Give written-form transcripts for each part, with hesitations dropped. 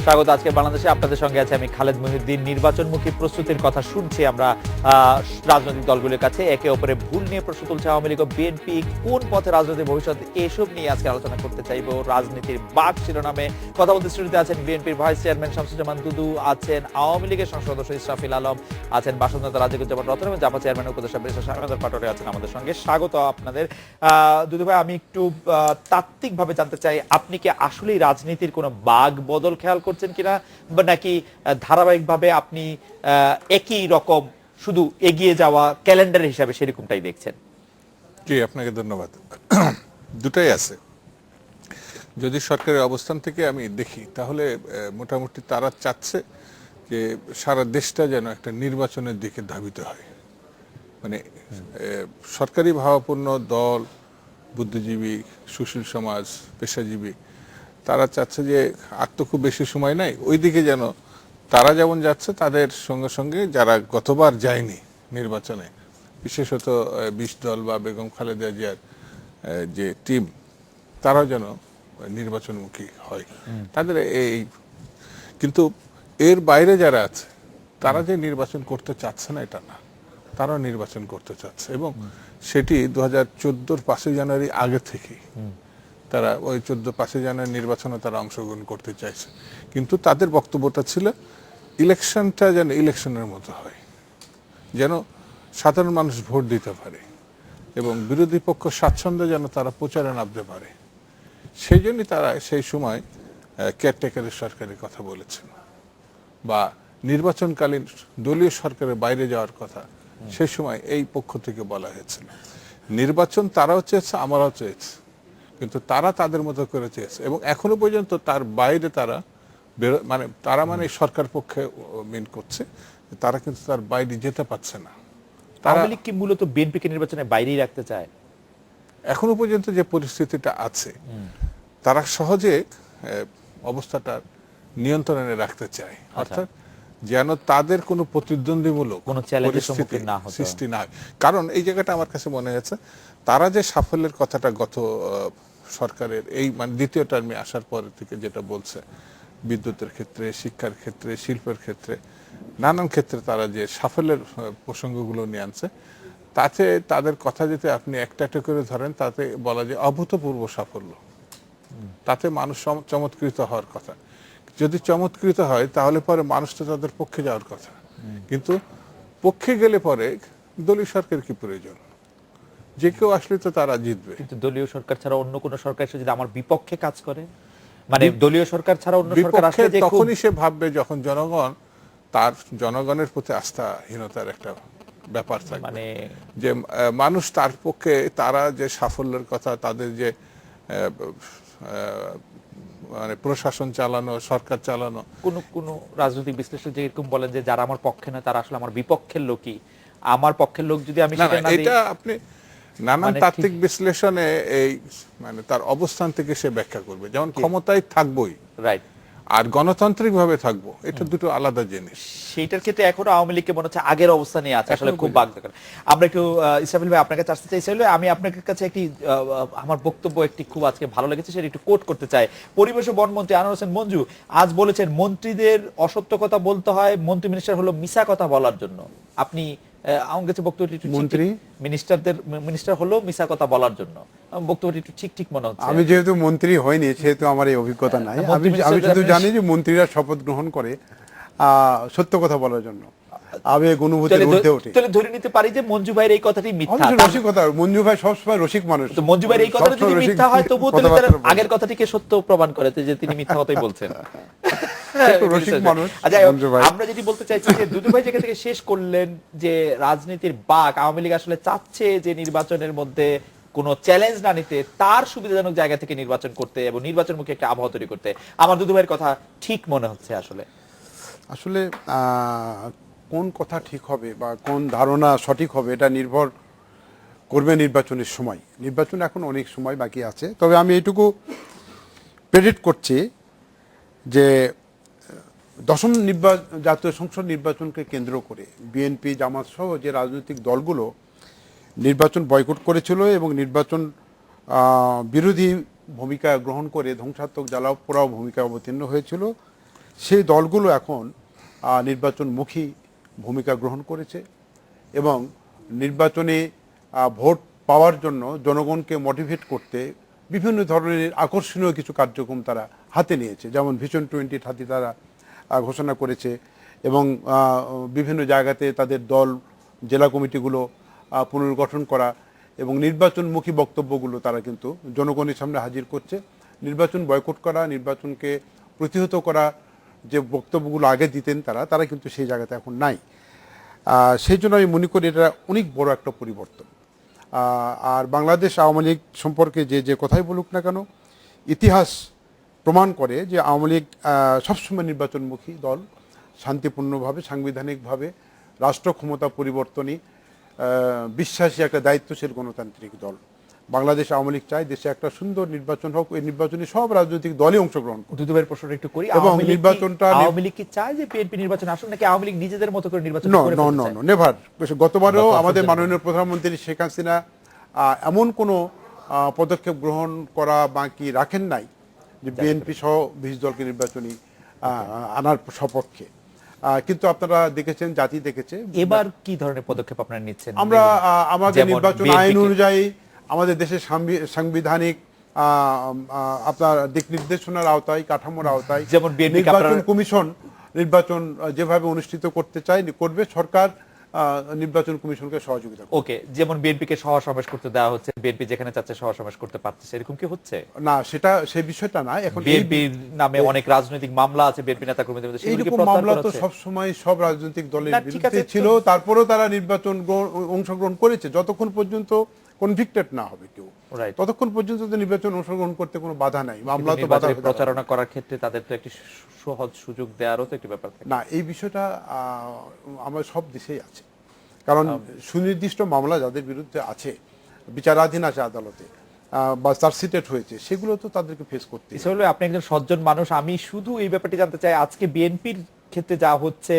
স্বাগত। আজকে বাংলাদেশে আপনাদের সঙ্গে আছে আমি খালেদ মহিউদ্দিন। নির্বাচনমুখী প্রস্তুতির কথা শুনছি আমরা রাজনৈতিক দলগুলোর কাছে। একে অপরের ভুল নিয়ে প্রশ্ন তুলছে আওয়ামী লীগ ও বিএনপি। কোন পথে রাজনৈতিক ভবিষ্যৎ, এসব নিয়ে আজকে আলোচনা করতে চাইব। রাজনীতির বাক শিরোনামে কথা বলতে স্টুডিওতে আছেন বিএনপির ভাইস চেয়ারম্যান শামসুজ্জামান দুদু, আছেন আওয়ামী লীগের সংসদ সদস্য ইসরাফিল আলম, আছেন বাসদ নেতা রাজিকুজ্জামান রতন এবং জাপা চেয়ারম্যান উপদেষ্টা ব্যারিস্টার শাহনাজ পাটোয়ারি আছেন আমাদের সঙ্গে। স্বাগত আপনাদের। দুদু ভাই, আমি একটু তাত্ত্বিকভাবে জানতে চাই, আপনি কি আসলেই রাজনীতির কোনো বাগ বদল খেয়াল করছেন কিনা, বা নাকি ধারাবাহিকভাবে আপনি একই রকম শুধু এগিয়ে যাওয়া ক্যালেন্ডার হিসাবে সেরকমটাই দেখছেন? জি, আপনাকে ধন্যবাদ। দুটাই আছে। যদি সরকারের অবস্থান থেকে আমি দেখি তাহলে মোটামুটি তারা চাচ্ছে যে সারা দেশটা যেন একটা নির্বাচনের দিকে ধাবিত হয়। মানে সরকারি ভাবাপন্ন দল, বুদ্ধিজীবী, সুশীল সমাজ, পেশাজীবী, তারা চাচ্ছে যে আর তো খুব বেশি সময় নাই, ওই দিকে যেন তারা যেমন যাচ্ছে তাদের সঙ্গে সঙ্গে যারা গতবার যায়নি নির্বাচনে, বিশেষত ২০ দল বা বেগম খালেদা জিয়ার যে টিম, তারাও যেন নির্বাচনমুখী হয়। তাদের এই কিন্তু এর বাইরে যারা আছে তারা যে নির্বাচন করতে চাচ্ছে না এটা না, তারাও নির্বাচন করতে চাচ্ছে এবং সেটি 2014 5ই জানুয়ারি আগে থেকেই তারা ওই 5ই জানুয়ারি নির্বাচনে তারা অংশগ্রহণ করতে চাইছে। কিন্তু তাদের বক্তব্যটা ছিল ইলেকশনটা যেন ইলেকশনের মতো হয়, যেন সাধারণ মানুষ ভোট দিতে পারে এবং বিরোধী পক্ষ স্বাচ্ছন্দ্যে যেন তারা প্রচারে নামতে পারে। সেই জন্যই তারা সেই সময় কেয়ারটেকারের সরকারের কথা বলেছেন বা নির্বাচনকালীন দলীয় সরকারের বাইরে যাওয়ার কথা সেই সময় এই পক্ষ থেকে বলা হয়েছিল। নির্বাচন তারাও চেয়েছে, আমরাও চেয়েছি, কিন্তু তারা তাদের মতো করে চেয়েছে এবং এখনো পর্যন্ত তার বাইরে তারা মানে সরকার পক্ষে মিন করছে, তারা কিন্তু তার বাইরে যেতে পারছে না। আওয়ামী লীগ কি মূলত বিএনপিকে নির্বাচনের বাইরেই রাখতে চায়? এখনো পর্যন্ত যে পরিস্থিতিটা আছে, তারা সহজে অবস্থাটা নিয়ন্ত্রণে রাখতে চায়, অর্থাৎ যেন তাদের কোনো প্রতিদ্বন্দ্বীমূলক কোনো চ্যালেঞ্জের সম্মুখীন না হতে সৃষ্টি না হয়। কারণ এই জায়গাটা আমার কাছে মনে হয়েছে, তারা যে সাফল্যের কথাটা গত সরকারের এই মানে দ্বিতীয় টার্মে আসার পর থেকে যেটা বলছে, বিদ্যুতের ক্ষেত্রে, শিক্ষার ক্ষেত্রে, শিল্পের ক্ষেত্রে, নানান ক্ষেত্রে তারা যে সাফল্যের প্রসঙ্গগুলো নিয়ে আনছে, তাতে তাদের কথা যদি আপনি একটা একটা করে ধরেন, তাতে বলা যায় অভূতপূর্ব সাফল্য। তাতে মানুষ চমৎকৃত হওয়ার কথা। যদি চমৎকৃত হয় তাহলে পরে মানুষ তো তাদের পক্ষে যাওয়ার কথা, কিন্তু পক্ষে গেলে পরে দলীয় সরকার কি প্রয়োজন? যে কেউ আসলে তো তারা জিতবে। কিন্তু দলীয় সরকার ছাড়া অন্য কোন সরকার এসে যদি আমার বিপক্ষে কাজ করে, মানে দলীয় সরকার ছাড়া অন্য সরকার আসলে যে তখনই সে ভাববে যখন জনগণের প্রতি আস্থাহীনতার একটা ব্যাপার থাকে, মানে যে মানুষ তার পক্ষে, তারা যে সাফল্যের কথা, তাদের যে মানে প্রশাসন চালানো, সরকার চালানো। কোন রাজনৈতিক বিশ্লেষক যে এরকম বলেন যে যারা আমার পক্ষে না তারা আসলে আমার বিপক্ষের লোকই, আমার পক্ষের লোক যদি আমি সেটা না দিই। এটা আপনি নানান তাত্ত্বিক বিশ্লেষণে এই মানে তার অবস্থান থেকে সে ব্যাখ্যা করবে, যেমন ক্ষমতায় থাকবোই, রাইট, আর গণতান্ত্রিক ভাবে থাকবো, এটা দুটো আলাদা জিনিস। সেইটার ক্ষেত্রে এখনো আওয়ামী লীগকে মনে হচ্ছে আগের অবস্থানে আছে, আসলে খুব বাগ দরকার। আমরা একটু ইসরাফিল ভাই আপনার কাছে আসতে চাই। ইসরাফিল ভাই, আমি আপনার কাছে একটি আমার বক্তব্য একটি খুব আজকে ভালো লেগেছে, সেটা একটু কোট করতে চাই। পরিবেশ ও বন মন্ত্রী আনোয়ার হোসেন মঞ্জু আজ বলেছেন, মন্ত্রীদের অসত্য কথা বলতে হয়, মন্ত্রী মিনিস্টার হলো মিছা কথা বলার জন্য। আপনি আমার কাছে বক্তব্যটি একটু মন্ত্রী মিনিস্টার হলো মিছা কথা বলার জন্য, বক্তব্যটি একটু ঠিক ঠিক মনে হচ্ছে। আমি যেহেতু মন্ত্রী হইনি সেহেতু আমার এই অভিজ্ঞতা নাই। আমি শুধু জানি যে মন্ত্রীরা শপথ গ্রহণ করে সত্য কথা বলার জন্য, আবেগ অনুভূতির ঊর্ধ্বে ওঠে। তাহলে ধরে নিতে পারি যে মঞ্জু ভাইয়ের এই কথাটি মিথ্যা। রসিকতা, মঞ্জু ভাই সবসময় রসিক মানুষ। তো মঞ্জু ভাইয়ের এই কথাটা যদি মিথ্যা হয়, তবুও আগের কথাটিকে সত্য প্রমাণ করে যে তিনি মিথ্যা কথাই বলছেন। আমরা যেটি বলতে চাইছি যে দুদু ভাই যেখান থেকে শেষ করলেন যে রাজনীতির বাক, আওয়ামী লীগ আসলে চাচ্ছে যে নির্বাচনের মধ্যে কোন চ্যালেঞ্জ না নিতে, তার সুবিধাজনক জায়গা থেকে নির্বাচন করতে এবং নির্বাচনমুখী একটা আবহাওয়া তৈরি করতে। আমার দুদু ভাইয়ের কথা ঠিক মনে হচ্ছে। আসলে কোন কথা ঠিক হবে বা কোন ধারণা সঠিক হবে এটা নির্ভর করবে নির্বাচনের সময়। নির্বাচন এখন অনেক সময় বাকি আছে। তবে আমি এইটুকু প্রেডিক্ট করছি যে দশম জাতীয় সংসদ নির্বাচনকে কেন্দ্র করে বিএনপি, জামাত সহ যে রাজনৈতিক দলগুলো নির্বাচন বয়কট করেছিল এবং নির্বাচন বিরোধী ভূমিকা গ্রহণ করে ধ্বংসাত্মক জ্বালাও পোড়াও ভূমিকা অবতীর্ণ হয়েছিল, সেই দলগুলো এখন নির্বাচনমুখী ভূমিকা গ্রহণ করেছে এবং নির্বাচনে ভোট পাওয়ার জন্য জনগণকে মোটিভেট করতে বিভিন্ন ধরনের আকর্ষণীয় কিছু কার্যক্রম তারা হাতে নিয়েছে, যেমন ভিশন 2030 তারা ঘোষণা করেছে এবং বিভিন্ন জায়গাতে তাদের দল জেলা কমিটিগুলো পুনর্গঠন করা এবং নির্বাচনমুখী বক্তব্যগুলো তারা কিন্তু জনগণের সামনে হাজির করছে। নির্বাচন বয়কট করা, নির্বাচনকে প্রতিহত করা যে বক্তব্যগুলো আগে দিতেন তারা কিন্তু সেই জায়গাতে এখন নাই। সেই জন্য আমি মনে করি এটা অনেক বড় একটা পরিবর্তন। আর বাংলাদেশ আওয়ামী লীগ সম্পর্কে যে কথাই বলুক না কেন, ইতিহাস প্রমাণ করে যে আওয়ামী লীগ সবসময় নির্বাচনমুখী দল, শান্তিপূর্ণভাবে সাংবিধানিকভাবে রাষ্ট্র ক্ষমতা পরিবর্তনই বিশ্বাসী একটা দায়িত্বশীল গণতান্ত্রিক দল। বাংলাদেশ আওয়ামী লীগ চায় দেশে একটা সুন্দর নির্বাচন হোক, এই নির্বাচনে সব রাজনৈতিক দলই অংশগ্রহণ করুক। দুদুবের প্রশ্নটা একটু করি, এবং নির্বাচনটা আওয়ামী লীগ কি চায় যে বিএনপি নির্বাচন আসুক, নাকি আওয়ামী লীগ নিজেদের মতো করে নির্বাচন করে ফেলতে চায়? নেভার। গতবারও আমাদের মাননীয় প্রধানমন্ত্রী শেখ হাসিনা এমন কোনো পদক্ষেপ গ্রহণ করা বাকি রাখেন নাই যে বিএনপি সহ 20 দলকে নির্বাচনী আনার সপক্ষে। কিন্তু আপনারা দেখেছেন, জাতি দেখেছে। এবার কি ধরনের পদক্ষেপ আপনারা নিচ্ছেন? আমরা আমাদের নির্বাচন আইন অনুযায়ী আমাদের দেশের সাংবিধানিক আপনার দিক নির্দেশনার আওতায়, কাঠামোর আওতায় যেমন নির্বাচন কমিশন নির্বাচন যেভাবে অনুষ্ঠিত করতে চায় করবে, সরকার নির্বাচন কমিশনকে সহযোগিতা করবে। ওকে, যেমন বিএনপিকে সভা সমাবেশ করতে দেওয়া হচ্ছে, বিএনপি যেখানে চাচ্ছে সভা সমাবেশ করতে পারতেছে, এরকম কি হচ্ছে? না, সেই বিষয়টা না। এখন বিএনপির নামে অনেক রাজনৈতিক মামলা আছে বিএনপি নেতা কর্মীদের মধ্যে, সেগুলো কি এইরকম প্রত্যাহার মামলা করা তো হচ্ছে? সবসময় সব রাজনৈতিক দলের না, ঠিক বিরুদ্ধে আছে, ছিল, তারপরেও তারা নির্বাচন অংশগ্রহণ করেছে। যতক্ষণ পর্যন্ত কনভিক্টেড না হবে কেউ, Right. ততক্ষণ পর্যন্ত তো নির্বাচন অংশগ্রহণ করতে কোনো বাধা নাই। মামলা তো বাধা নির্বাচনে হতে পারে। প্রচারণা করার ক্ষেত্রে তাদের তো একটি সহজ সুযোগ দেওয়ারও তো একটি ব্যাপার থাকে। না, এই বিষয়টা আমার সব দেশেই আছে। কারণ সুনির্দিষ্ট মামলা যাদের বিরুদ্ধে আছে, বিচারাধীন আছে আদালতে বা চার্জশিটেড হয়েছে, সেগুলো তো তাদেরকে ফেস করতে হবে। ইসমাইল ভাই, আপনি একজন সজ্জন মানুষ, আমি শুধু এই ব্যাপারটি জানতে চাই, আজকে বিএনপির ক্ষেত্রে যা হচ্ছে,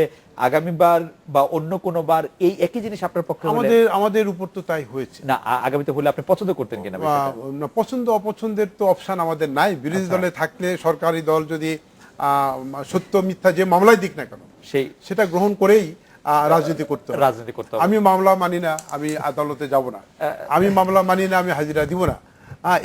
আগামীবার বা অন্য কোনো বার এই একই জিনিস আপনার পক্ষে হলে? আমাদের উপর তো তাই হয়েছে না, আগামীতে হলে আপনি পছন্দ করতেন কিনা বিষয়টা? না, পছন্দ অপছন্দের তো অপশন আমাদের নাই। বিরোধী দলে থাকলে সরকারি দল যদি সত্য মিথ্যা যে মামলায় দিক না কেন, সেটা গ্রহণ করেই রাজনীতি করতে হবে। রাজনীতি করতে হবে। আমি মামলা মানি না, আমি আদালতে যাব না। আমি মামলা মানি না, আমি হাজিরা দিব না।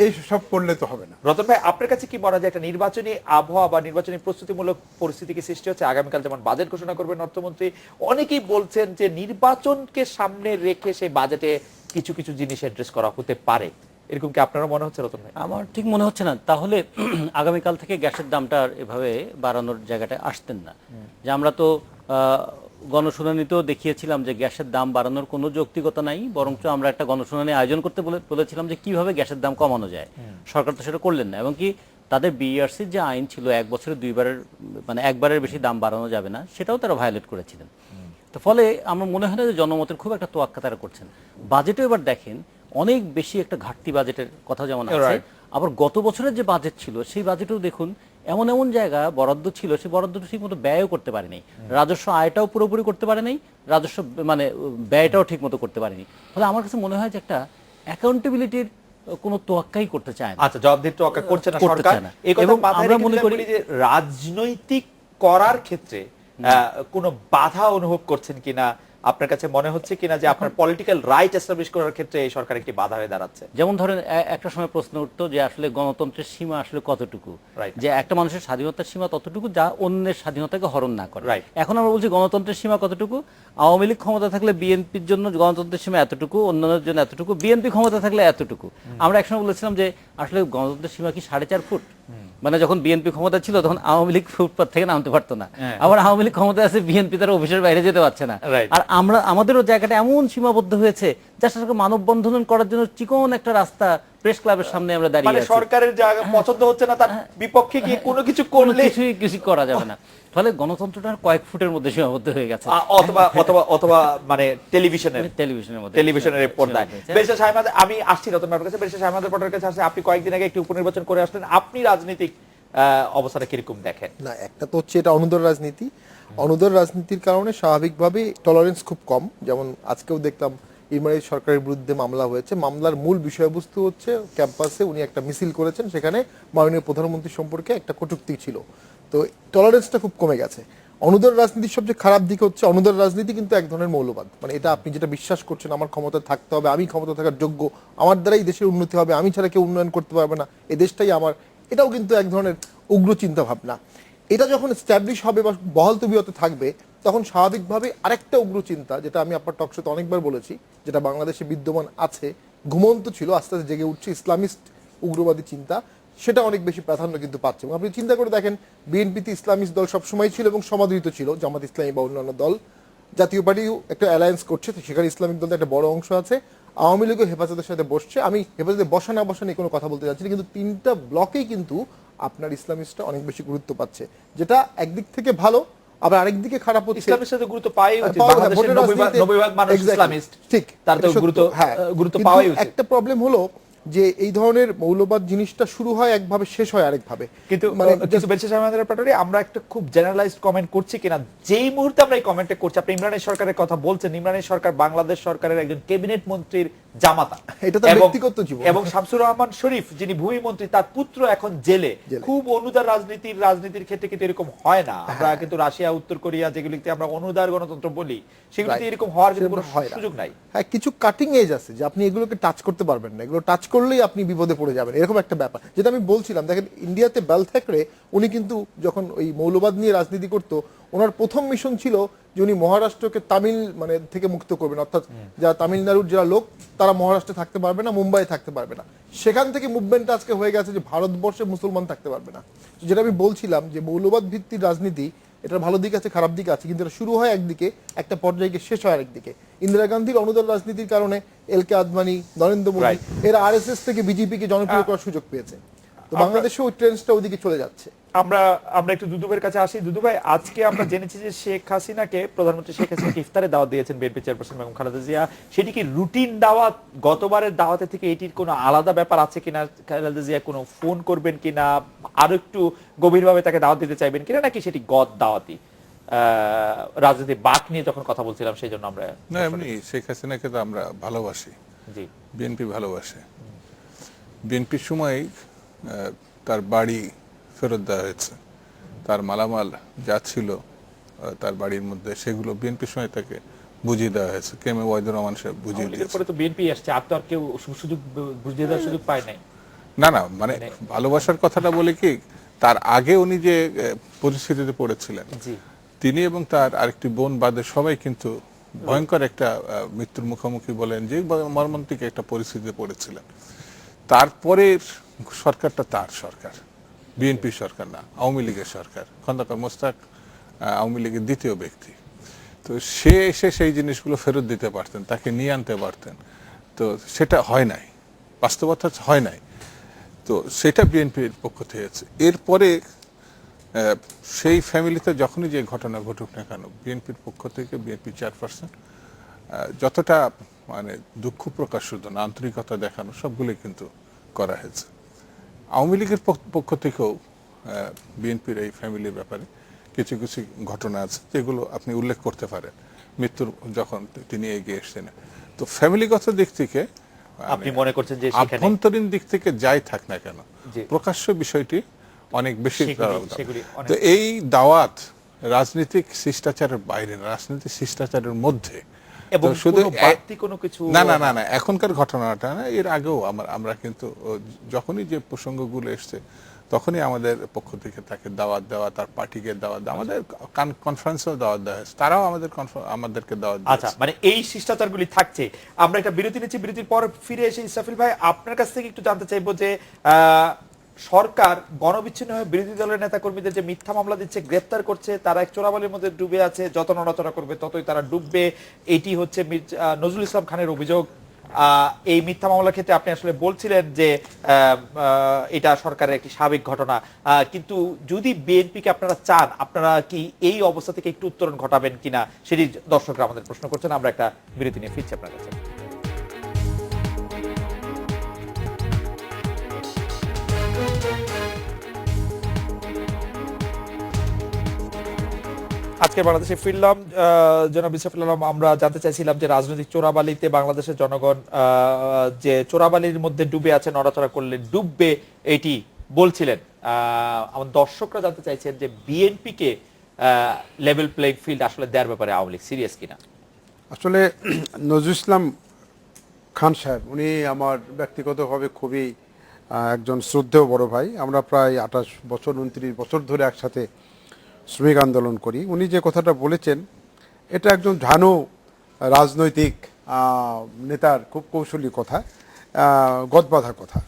এই সব করলে তো হবে না। রতন ভাই, আপনার কাছে কি মনে হয় একটা নির্বাচনী আবহাওয়া বা নির্বাচনী প্রস্তুতিমূলক পরিস্থিতি কি সৃষ্টি হচ্ছে? আগামীকাল যেমন বাজেট ঘোষণা করবেন অর্থমন্ত্রী, অনেকেই বলছেন যে নির্বাচনকে সামনে রেখে সেই বাজেটে কিছু কিছু জিনিস অ্যাড্রেস করা হতে পারে, এরকম কি আপনারও মনে হচ্ছে রতন ভাই? আমার ঠিক মনে হচ্ছে না। তাহলে আগামীকাল থেকে গ্যাসের দামটা এভাবে বাড়ানোর জায়গাটায় আসতেন না। যে আমরা তো গণশুনানিতেও দেখিয়েছিলাম যে গ্যাসের দাম বাড়ানোর কোনো যৌক্তিকতা নাই, বরঞ্চ আমরা একটা গণশুনানি আয়োজন করতে বলেছিলাম যে কিভাবে গ্যাসের দাম কমানো যায়। সরকার তো সেটা করলেন না, এবং কি তাদের বিইআরসির যে আইন ছিল 1 বছরে 2বারের মানে একবারের বেশি দাম বাড়ানো যাবে না, সেটাও তারা ভায়োলেট করেছিলেন। তো ফলে আমার মনে হয় না যে জনমতের খুব একটা তোয়াক্কা তারা করছেন। বাজেটও এবার দেখেন অনেক বেশি একটা ঘাটতি বাজেটের কথা যেমন আছে, আবার গত বছরের যে বাজেট ছিল সেই বাজেটেও দেখুন এমন এমন জায়গা বরাদ্দ ছিল, সেই বরাদ্দটা ঠিক মতো ব্যয়ও করতে পারেনি, রাজস্ব আয়টাও পুরোপুরি করতে পারে নাই, রাজস্ব মানে ব্যয়টাও ঠিক মতো করতে পারেনি। ফলে আমার কাছে মনে হয় যে একটা অ্যাকাউন্টেবিলিটির কোনো তোয়াক্কাই করতে চায় না। আচ্ছা, জবাবদিহির তোয়াক্কা করছে না সরকার। এবং আমরা মনে করি যে রাজনৈতিক করার ক্ষেত্রে কোনো বাধা অনুভব করছেন কিনা, আপনার কাছে মনে হচ্ছে কিনা যে আপনার পলিটিক্যাল রাইট এস্টাবলিশ করার ক্ষেত্রে এই সরকার একটি বাধা হয়ে দাঁড়াচ্ছে? যেমন ধরেন একটা সময় প্রশ্ন উঠতো যে আসলে গণতন্ত্রের সীমা আসলে কতটুকু, যে একটা মানুষের স্বাধীনতার সীমা ততটুকু যা অন্যের স্বাধীনতাকে হরণ না করে। এখন আমরা বলছি গণতন্ত্রের সীমা কতটুকু, আওয়ামী লীগ ক্ষমতা থাকলে বিএনপির জন্য গণতন্ত্রের সীমা এতটুকু, অন্যান্যের জন্য এতটুকু, বিএনপি ক্ষমতা থাকলে এতটুকু। আমরা একসময় বলেছিলাম যে আসলে গণতন্ত্রের সীমা কি 4.5 ফুট, মানে যখন বিএনপি ক্ষমতা ছিল তখন আওয়ামী লীগ ফুটপাত থেকে নামতে পারতো না, আবার আওয়ামী লীগ ক্ষমতা আছে বিএনপি তার অফিসের বাইরে যেতে পারছে না। আর আমাদেরও জায়গাটা এমন সীমাবদ্ধ হয়েছে যার সাথে মানববন্ধন করার জন্য চিকন একটা রাস্তা প্রেস ক্লাবের সামনে আমরা দাঁড়িয়ে আছি। সরকারের জায়গা পছন্দ হচ্ছে না, তার বিপক্ষে গিয়ে কোনো কিছু করলে কিছু করা যাবে না। ফলে গণতন্ত্রটা কয়েক ফুটের মধ্যে সীমাবদ্ধ হয়ে গেছে, অথবা মানে টেলিভিশনের মধ্যে, টেলিভিশনের পর্দায়। বেরিস্টার শাহ আহমেদ, আমি আসছি রতন ভাইয়ের কাছে। বেরিস্টার শাহ আহমেদ পটের কাছে আসছে, আপনি কয়েকদিন আগে একটি উপনির্বাচন করে আসলেন, আপনি রাজনৈতিক অবস্থাটা কিরকম দেখেন? না, একটা তো হচ্ছে এটা অনুদর রাজনীতি। অনুদর রাজনীতির কারণে স্বাভাবিকভাবে টলারেন্স খুব কম। যেমন আজকেও দেখলাম ইমরান সরকারের বিরুদ্ধে মামলা হয়েছে, মামলার মূল বিষয়বস্তু হচ্ছে ক্যাম্পাসে উনি একটা মিছিল করেছেন, সেখানে মাননীয় প্রধানমন্ত্রী সম্পর্কে একটা কটূক্তি ছিল। তো টলারেন্সটা খুব কমে গেছে। অনুদার রাজনীতির সবচেয়ে খারাপ দিক হচ্ছে অনুদার রাজনীতি কিন্তু এক ধরনের মৌলবাদ, মানে এটা আপনি যেটা বিশ্বাস করছেন আমার ক্ষমতা থাকতে হবে, আমি ক্ষমতা থাকার যোগ্য, আমার দ্বারাই দেশের উন্নতি হবে, আমি ছাড়া কেউ উন্নয়ন করতে পারবে না, এই দেশটাই আমার, এটাও কিন্তু এক ধরনের উগ্র চিন্তা ভাবনা। এটা যখন স্ট্যাবলিশ হবে বা বহাল তবিয়তে থাকবে তখন স্বাভাবিকভাবে আরেকটা উগ্র চিন্তা, যেটা আমি আপনার টকশোতে অনেকবার বলেছি, যেটা বাংলাদেশে বিদ্যমান আছে, ঘুমন্ত ছিল, আস্তে আস্তে জেগে উঠছে, ইসলামিস্ট উগ্রবাদী চিন্তা, সেটা অনেক বেশি প্রাধান্য কিন্তু পাচ্ছে। এবং আপনি চিন্তা করে দেখেন, বিএনপিতে ইসলামিস্ট দল সবসময় ছিল এবং সমাদৃত ছিল, জামাত ইসলামী বা অন্যান্য দল, জাতীয় পার্টিও একটা অ্যালায়েন্স করছে, তো সেখানে ইসলামিক দলের একটা বড় অংশ আছে, আওয়ামী লীগও হেফাজতের সাথে বসছে। আমি হেফাজতে বসা না বসা নিয়ে কোনো কথা বলতে চাচ্ছি না, কিন্তু তিনটা ব্লকেই কিন্তু আপনার ইসলামিস্টরা অনেক বেশি গুরুত্ব পাচ্ছে, যেটা একদিক থেকে ভালো, আবার আরেকদিকে খারাপ হচ্ছে। ইসলামের সাথে গুরুত্ব পাওয়াই উচিত, পাওয়া- বাংলাদেশের ভোটের 90% মানুষ Exactly, ইসলামিস্ট, ঠিক, তার তো এটা সত্য, গুরুত্ব হ্যাঁ। গুরুত্ব কিন্তু পাওয়াই উচিত। একটা প্রবলেম হলো যে এই ধরনের মৌলবাদ জিনিসটা শুরু হয় একভাবে, শেষ হয় আরেকভাবে। কিন্তু মানে কিছু বেঁচে আমাদের পাটারি আমরা একটা খুব জেনারেলাইজড কমেন্ট করছি কিনা, যেই মুহূর্তে আমরা এই কমেন্টটা করছি, আপনি ইমরানের সরকারের কথা বলছেন, ইমরানের সরকার বাংলাদেশ সরকারের একজন ক্যাবিনেট মন্ত্রীর জামাতা, এটা তার এবং- ব্যক্তিগত জীবন। এবং শামসুর রহমান শরীফ যিনি ভূমি মন্ত্রী, তার পুত্র এখন জেলে। খুব অনুদার রাজনীতির ক্ষেত্রে কিন্তু এরকম হয় না। আমরা কিন্তু রাশিয়া, উত্তর কোরিয়া, যেগুলিতে আমরা অনুদার গণতন্ত্র বলি, সেগুলিতে Right. এরকম হওয়ার কিন্তু কোনো সেরকম হয় না। সুযোগ নাই। হ্যাঁ, কিছু কাটিং এজ আছে যে আপনি এগুলোকে টাচ করতে পারবেন না, এগুলো টাচ করলেই আপনি বিপদে পড়ে যাবেন, এরকম একটা ব্যাপার। যেটা আমি বলছিলাম, দেখেন ইন্ডিয়াতে বেল থ্যাকরে উনি কিন্তু যখন ওই মৌলবাদ নিয়ে রাজনীতি করতো, ওনার প্রথম মিশন ছিল যে উনি মহারাষ্ট্রকে তামিল মানে থেকে মুক্ত করবেন, অর্থাৎ যারা তামিলনাড়ুর যারা লোক তারা মহারাষ্ট্রে থাকতে পারবে না, মুম্বাইয়ে থাকতে পারবে না। সেখান থেকে মুভমেন্টটা আজকে হয়ে গেছে যে ভারতবর্ষে মুসলমান থাকতে পারবে না। যেটা আমি বলছিলাম যে মৌলবাদ ভিত্তিক রাজনীতি, এটার ভালো দিক আছে, খারাপ দিক আছে, কিন্তু এটা শুরু হয় একদিকে, একটা পর্যায়ে গিয়ে শেষ হয় আরেকদিকে। ইন্দিরা গান্ধীর অনুদার রাজনীতির কারণে এল কে আদবানি, নরেন্দ্র মোদী, Right. এরা আরএসএস থেকে বিজেপিকে জনপ্রিয় করার সুযোগ পেয়েছে। তো বাংলাদেশেও ওই ট্রেন্ডসটা ওইদিকে চলে যাচ্ছে। আমরা একটু দুদুবের কাছে আসি। দুদু ভাই, আজকে আমরা জেনেছি যে প্রধানমন্ত্রী শেখ হাসিনাকে ইফতারে দাওয়াত দিয়েছেন বিএনপি চেয়ারপারসন বেগম খালেদা জিয়া। সেটি কি রুটিন দাওয়াত? গতবারের দাওয়াতে থেকে এটির কোনো আলাদা ব্যাপার আছে কিনা? খালেদা জিয়া কোনো ফোন করবেন কিনা, আরো একটু গভীরভাবে তাকে দাওয়াত দিতে চাইবেন কিনা, নাকি সেটি গদ দাওয়াতি? রাজনীতি বাক নিয়ে যখন কথা বলছিলাম সেই জন্য আমরা না, এমনি শেখ হাসিনাকে তো আমরা ভালোবাসি, জি বিএনপি ভালোবাসে। বিএনপির সময় তার বাড়ি ফেরত দেওয়া হয়েছে, তার মালামাল যা ছিল তার বাড়ির মধ্যে, সেগুলো বিএনপির সময় তাকে বুঝিয়ে দেওয়া হয়েছে। কেমে ওয়াহিদুর রহমান সাহেব বুঝিয়ে আওয়ামী লীগের দিয়েছে। পরে তো বিএনপি আসছে, আর তো আর কেউ সুযোগ বুঝিয়ে দেওয়ার সুযোগ পায় নাই। না না, মানে ভালোবাসার কথাটা বলে কি, তার আগে উনি যে পরিস্থিতিতে পড়েছিলেন, জি তিনি এবং তার আরেকটি বোন বাদে সবাই কিন্তু ভয়ঙ্কর একটা মৃত্যুর মুখোমুখি বলেন, যে মর্মান্তিক একটা পরিস্থিতিতে পড়েছিলেন। তারপরে সরকারটা তার সরকার, বিএনপি সরকার না, আওয়ামী লীগের সরকার। খন্দকার মোস্তাক আওয়ামী লীগের দ্বিতীয় ব্যক্তি। তো সে এসে সেই জিনিসগুলো ফেরত দিতে পারতেন, তাকে নিয়ে আনতে পারতেন। তো সেটা হয় নাই, বাস্তবতা হয় নাই। তো সেটা বিএনপির পক্ষ থেকে হয়েছে। এরপরে সেই ফ্যামিলিতে যখনই যে ঘটনা ঘটুক না কেন, বিএনপির পক্ষ থেকে বিএনপি চেয়ারপারসন যতটা মানে দুঃখ প্রকাশ, শুধু না, আন্তরিকতা দেখানো, সবগুলোই কিন্তু করা হয়েছে। আওয়ামী লীগের পক্ষ থেকেও বিএনপির এই ফ্যামিলির ব্যাপারে কিছু কিছু ঘটনা আছে যেগুলো আপনি উল্লেখ করতে পারেন, মৃত্যুর যখন তিনি এগিয়ে এসছেন। তো ফ্যামিলিগত দিক থেকে আপনি মনে করছেন যে সেখানে আভ্যন্তরীণ দিক থেকে যাই থাক না কেন, জি। প্রকাশ্য বিষয়টি অনেক বেশি সেগুলি অনেক- তো এই দাওয়াত রাজনৈতিক শিষ্টাচারের বাইরে না, রাজনৈতিক শিষ্টাচারের মধ্যে। এবং তো শুধু কোনো বাড়তি কোনো কিছু না না না না, এখনকার ঘটনাটা না, এর আগেও আমরা কিন্তু যখনই যে প্রসঙ্গগুলো এসছে তখনই আমাদের পক্ষ থেকে তাকে দাওয়াত দেওয়া, তার পার্টিকে দাওয়াত দেওয়া, আমাদের কনফারেন্সেও দাওয়াত দেওয়া হয়েছে, তারাও আমাদেরকে দাওয়াত আচ্ছা, দিয়েছে। মানে এই শিষ্টাচারগুলি থাকছে। আমরা একটা বিরতি নিচ্ছি, বিরতির পর ফিরে এসে ইসরাফিল ভাই আপনার কাছ থেকে একটু জানতে চাইবো যে সরকার গণবিচ্ছিন্ন হয়ে বিরোধী দলের নেতা কর্মীদের যে মিথ্যা মামলা দিচ্ছে, গ্রেপ্তার করছে, তারা এক চোরাবালির মধ্যে ডুবে আছে, যত নড়াচড়া করবে ততই তারা ডুববে, এটি হচ্ছে নজরুল ইসলাম খানের অভিযোগ। এই মিথ্যা মামলার ক্ষেত্রে আপনি আসলে বলছিলেন যে এটা সরকারের একটি স্বাভাবিক ঘটনা, কিন্তু যদি বিএনপিকে আপনারা চান, আপনারা কি এই অবস্থা থেকে একটু উত্তরণ ঘটাবেন কিনা, সেটি দর্শকরা আমাদের প্রশ্ন করছেন। আমরা একটা বিরতি নিয়ে ফিরছি আপনার কাছে। আজকে বাংলাদেশে ফিরলাম, জনাব ইসরাফিল আলম, আমরা জানতে চাইছিলাম যে রাজনৈতিক চোরাবালিতে বাংলাদেশের জনগণ যে চোরাবালির মধ্যে ডুবে আছে, নড়াচড়া করলে ডুববে, এটি বলছিলেন আমার দর্শকরা জানতে চাইছেন যে বিএনপি কে লেভেল প্লেইং ফিল্ড আসলে দেওয়ার ব্যাপারে আওয়ামী লীগ সিরিয়াস কিনা। আসলে নজরুল ইসলাম খান সাহেব উনি আমার ব্যক্তিগতভাবে খুবই একজন শ্রদ্ধেয় বড় ভাই। আমরা প্রায় 28 বছর 29 বছর ধরে একসাথে শ্রমিক আন্দোলন করি। উনি যে কথাটা বলেছেন এটা একজন ঝানু রাজনৈতিক নেতার খুব কৌশলী কথা, গদবাঁধা কথা।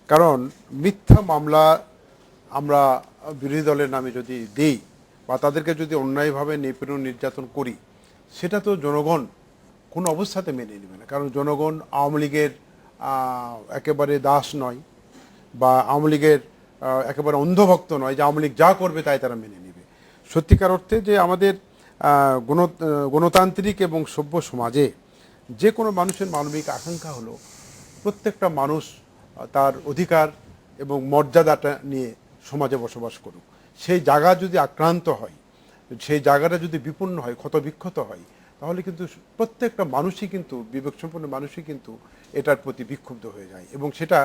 কারণ মিথ্যা মামলা আমরা বিরোধী দলের নামে যদি দিই বা তাদেরকে যদি অন্যায়ভাবে নিপীড়ন নির্যাতন করি, সেটা তো জনগণ কোনো অবস্থাতে মেনে নেবে না। কারণ জনগণ আওয়ামী লীগের একেবারে দাস নয় বা আওয়ামী লীগের একেবারে অন্ধভক্ত নয় যে আওয়ামী লীগ যা করবে তাই তারা মেনে নেবে। সত্যিকার অর্থে যে আমাদের গণতান্ত্রিক এবং সভ্য সমাজে যে কোনো মানুষের মানবিক আকাঙ্ক্ষা হলো প্রত্যেকটা মানুষ তার অধিকার এবং মর্যাদাটা নিয়ে সমাজে বসবাস করুক। সেই জায়গা যদি আক্রান্ত হয়, সেই জায়গাটা যদি বিপন্ন হয়, ক্ষতবিক্ষত হয়, তাহলে কিন্তু প্রত্যেকটা মানুষই কিন্তু বিবেকসম্পন্ন মানুষই কিন্তু এটার প্রতি বিক্ষুব্ধ হয়ে যায়। এবং সেটা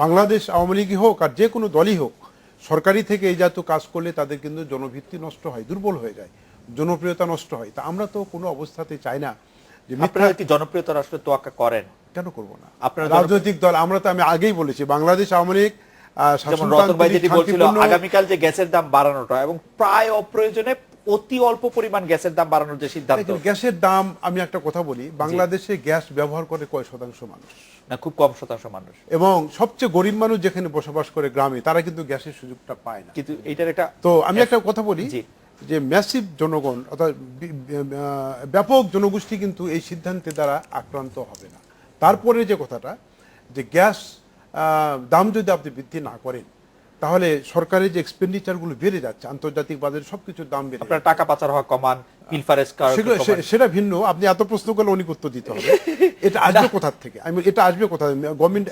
বাংলাদেশ আওয়ামী লীগই হোক আর যে কোনো দলই হোক, সরকারি থেকে এই জাতীয় কাজ করলে তাদের কিন্তু জনভিত্তি নষ্ট হয়, দুর্বল হয়ে যায়, জনপ্রিয়তা নষ্ট হয়। তা আমরা তো কোনো অবস্থাতে চাই না যে আপনারা কি জনপ্রিয়তার আসলে তোয়াক্কা করেন? কেন করবো না? আপনারা রাজনৈতিক দল আমরা তো আমি আগেই বলেছি বাংলাদেশ আওয়ামী লীগ যেমন রতন ভাই যেটি বলছিল আগামীকাল যে গ্যাসের দাম বাড়ানোটা এবং প্রায় অপ্রয়োজনে অতি অল্প পরিমাণ গ্যাসের দাম বাড়ানোর যে সিদ্ধান্ত। গ্যাসের দাম আমি একটা কথা বলি, বাংলাদেশে গ্যাস ব্যবহার করে কয় শতাংশ মানুষ? না, খুব কম শতাংশ মানুষ। এবং সবচেয়ে গরিব মানুষ যেখানে বসবাস করে গ্রামে, তারা কিন্তু গ্যাসের সুযোগটা পায় না। কিন্তু এইটার একটা তো আমি একটা কথা বলি যে ম্যাসিভ জনগণ অর্থাৎ ব্যাপক জনগোষ্ঠী কিন্তু এই সিদ্ধান্তের দ্বারা আক্রান্ত হবে না। তারপরে যে কথাটা যে গ্যাস দাম যদি আপনি বৃদ্ধি না করেন, তাহলে সরকারের যে এক্সপেন্ডিচারগুলো বেড়ে যাচ্ছে, আন্তর্জাতিক বাজারে সবকিছুর দাম বেড়ে, আপনারা টাকা পাচার হওয়া কমান, পিলফারেজ সেটা ভিন্ন। আপনি এত প্রশ্ন করলে অনেক উত্তর দিতে হবে। এটা আসবে কোথার থেকে? এটা আসবে কোথা থেকে? গভর্নমেন্ট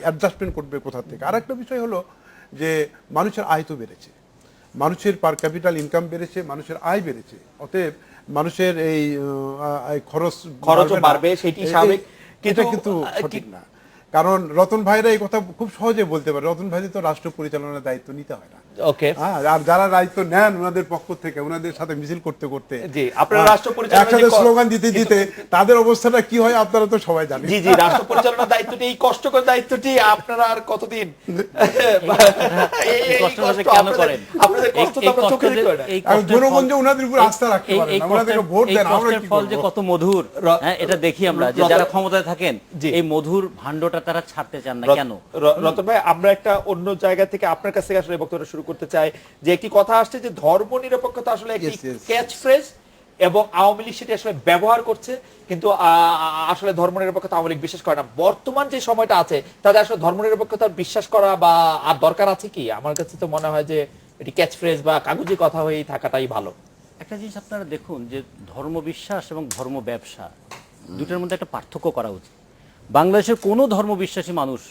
অ্যাডজাস্টমেন্ট করবে কোথা থেকে? আর একটা বিষয় হলো যে মানুষের আয় তো বেড়েছে, মানুষের পার ক্যাপিটাল ইনকাম বেড়েছে, মানুষের আয় বেড়েছে, অতএব মানুষের এই খরচও বাড়বে, সেটি স্বাভাবিক। এটা কিন্তু সঠিক না। কারণ রতন ভাইরা এই কথা খুব সহজে বলতে পারে, রতন ভাই তো রাষ্ট্র পরিচালনার দায়িত্ব নিতে হয় না। ওকে, আর যারা দায়িত্ব নেন ওনাদের পক্ষ থেকে, ওনাদের সাথে মিছিল করতে করতে, জি, আপনারা রাষ্ট্র পরিচালনার স্লোগান দিতে দিতে তাদের অবস্থাটা কি হয় আপনারা তো সবাই জানেন। জি জি, রাষ্ট্র পরিচালনার দায়িত্বটি, এই কষ্টকর দায়িত্বটি আপনারা আর কতদিন কেন করেন? আপনাদের কষ্ট তো আমরা চোখে দেখতে পাই না। জনগণ যে ওনাদের উপর আস্থা রাখতে পারে না, ওনাদেরকে ভোট দেন, আমরা কি ফল যে করব? কত মধুর, হ্যাঁ, এটা দেখি আমরা যে যারা ক্ষমতায় থাকেন এই মধুর ভাণ্ডটা তারা ছাড়তে চান না কেন? রতন ভাই, আমরা একটা অন্য জায়গা থেকে আপনার কাছ থেকে আসলে বক্তব্য শুরু করতে চাই যে একটি কথা আসছে যে ধর্ম নিরপেক্ষতা আসলে একটি ক্যাচ ফ্রেজ এবং আওয়ামী লীগ সেটি আসলে ব্যবহার করছে, কিন্তু আসলে ধর্ম নিরপেক্ষতা আওয়ামী লীগ বিশ্বাস করে না। বর্তমান যে সময়টা আছে তাদের আসলে ধর্ম নিরপেক্ষতা বিশ্বাস করা বা আর দরকার আছে কি? আমার কাছে তো মনে হয় যে এটি ক্যাচ ফ্রেজ বা কাগজে কথা হয়েই থাকাটাই ভালো। একটা জিনিস আপনারা দেখুন যে ধর্ম বিশ্বাস এবং ধর্ম ব্যবসা দুটোর মধ্যে একটা পার্থক্য করা উচিত। বাংলাদেশের কোনো ধর্ম বিশ্বাসী মানুষ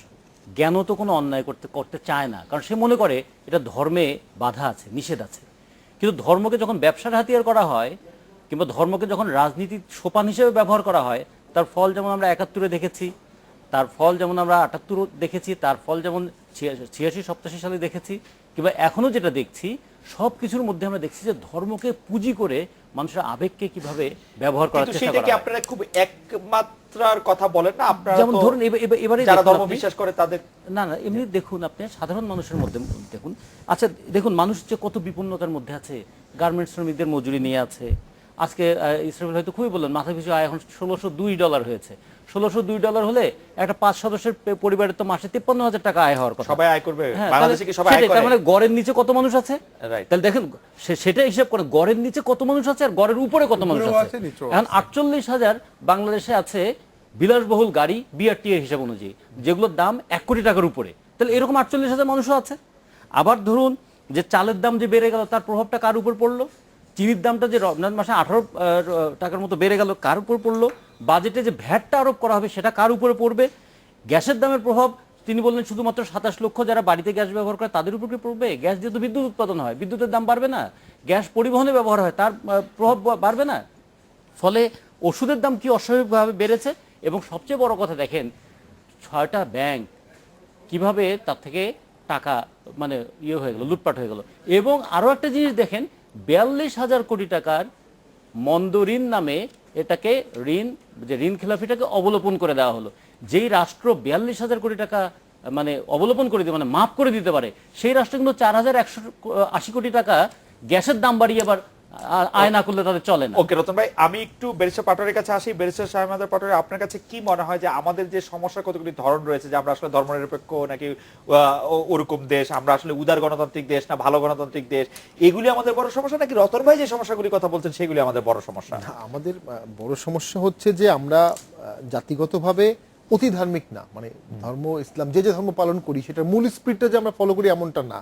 জ্ঞানত কোনো অন্যায় করতে চায় না, কারণ সে মনে করে এটা ধর্মে বাধা আছে, নিষেধ আছে। কিন্তু ধর্মকে যখন ব্যবসার হাতিয়ার করা হয় কিংবা ধর্মকে যখন রাজনীতির সোপান হিসেবে ব্যবহার করা হয়, তার ফল যেমন আমরা ৭১-এ দেখেছি, তার ফল যেমন আমরা ৭৮ দেখেছি, তার ফল যেমন ৮৬-৮৭ সালে দেখেছি, কিংবা এখনো যেটা দেখছি, সব কিছুর মধ্যে আমরা দেখছি যে ধর্মকে পুঁজি করে মানুষের আবেগকে কিভাবে ব্যবহার করার চেষ্টা করা হয়। আপনারা খুব একমাত্রার কথা বলেন না, আপনারা যেমন ধরুন এবারে যারা ধর্ম বিশ্বাস করে তাদের না এমনি দেখুন, আপনি সাধারণ মানুষের মধ্যে দেখুন, আচ্ছা দেখুন মানুষ যে কত বিপন্নতার মধ্যে আছে, গার্মেন্টস শ্রমিকদের মজুরি নিয়ে আছে। আজকে ইসরায়েল হয়তো খুবই বললেন মাথা পিছু আয় এখন $১৬০২ হয়েছে। $১৬০২ হলে একটা ৫ সদস্যের পরিবারের তো মাসে ৫৩,০০০ টাকা আয় হওয়ার কথা। সবাই আয় করবে, বাংলাদেশে কি সবাই আয় করে? তার মানে গড়ের নিচে কত মানুষ আছে? তাহলে দেখেন সেটা হিসাব করেন, গড়ের নিচে কত মানুষ আছে আর গড়ের উপরে কত মানুষ আছে। এখন ৪৮,০০০ বাংলাদেশে আছে বিলাসবহুল গাড়ি BRT এর হিসাব অনুযায়ী, যেগুলোর দাম ১ কোটি টাকার উপরে। তাহলে এরকম ৪৮,০০০ মানুষও আছে। আবার ধরুন যে চালের দাম যে বেড়ে গেল, তার প্রভাবটা কার উপর পড়লো? চিনির দামটা যে রমজান মাসে ১৮ টাকার মতো বেড়ে গেল, কার উপর পড়লো? বাজেটে যে ভ্যাটটা আরোপ করা হবে সেটা কার উপরে পড়বে? গ্যাসের দামের প্রভাব তিনি বললেন শুধুমাত্র ২৭ লক্ষ যারা বাড়িতে গ্যাস ব্যবহার করে তাদের উপর কি পড়বে? গ্যাস যেহেতু বিদ্যুৎ উৎপাদন হয়, বিদ্যুতের দাম বাড়বে না? গ্যাস পরিবহনে ব্যবহার হয়, তার প্রভাব বাড়বে না? ফলে ওষুধের দাম কি অস্বাভাবিকভাবে বেড়েছে। এবং সবচেয়ে বড় কথা দেখেন, ৬টা ব্যাংক কিভাবে তার থেকে টাকা মানে ইয়ে হয়ে গেল, লুটপাট হয়ে গেল। এবং আরো একটা জিনিস দেখেন, 42,000 কোটি টাকার মন্দ ঋণ নামে এটাকে যে ঋণ খেলাফিটাকে অবলোপন করে দেওয়া হলো। যেই রাষ্ট্র 42,000 কোটি টাকা মানে অবলোপন করে দিতে মানে মাফ করে দিতে পারে, সেই রাষ্ট্র কিন্তু 4,180 কোটি টাকা গ্যাসের দাম বাড়িয়ে আবার আয় না করলে তাদের চলে না। ওকে রতন ভাই, আমি একটু ব্যারিস্টার পাটোয়ারির কাছে আসি। ব্যারিস্টার শাহমাদ পাটোয়ারি, আপনার কাছে কি মনে হয় যে আমাদের যে সমস্যার কতগুলি ধরন রয়েছে, যে আমরা আসলে ধর্মনিরপেক্ষ নাকি ওরকম দেশ, আমরা আসলে উদার গণতান্ত্রিক দেশ না ভালো গণতান্ত্রিক দেশ, এগুলি আমাদের বড় সমস্যা, নাকি রতন ভাই যে সমস্যাগুলির কথা বলছেন সেগুলি আমাদের বড় সমস্যা? না, আমাদের বড় সমস্যা হচ্ছে যে আমরা জাতিগতভাবে অতি ধার্মিক না, মানে ধর্ম ইসলাম যে যে ধর্ম পালন করি সেটার মূল স্পিরিটটা যে আমরা ফলো করি এমনটা না,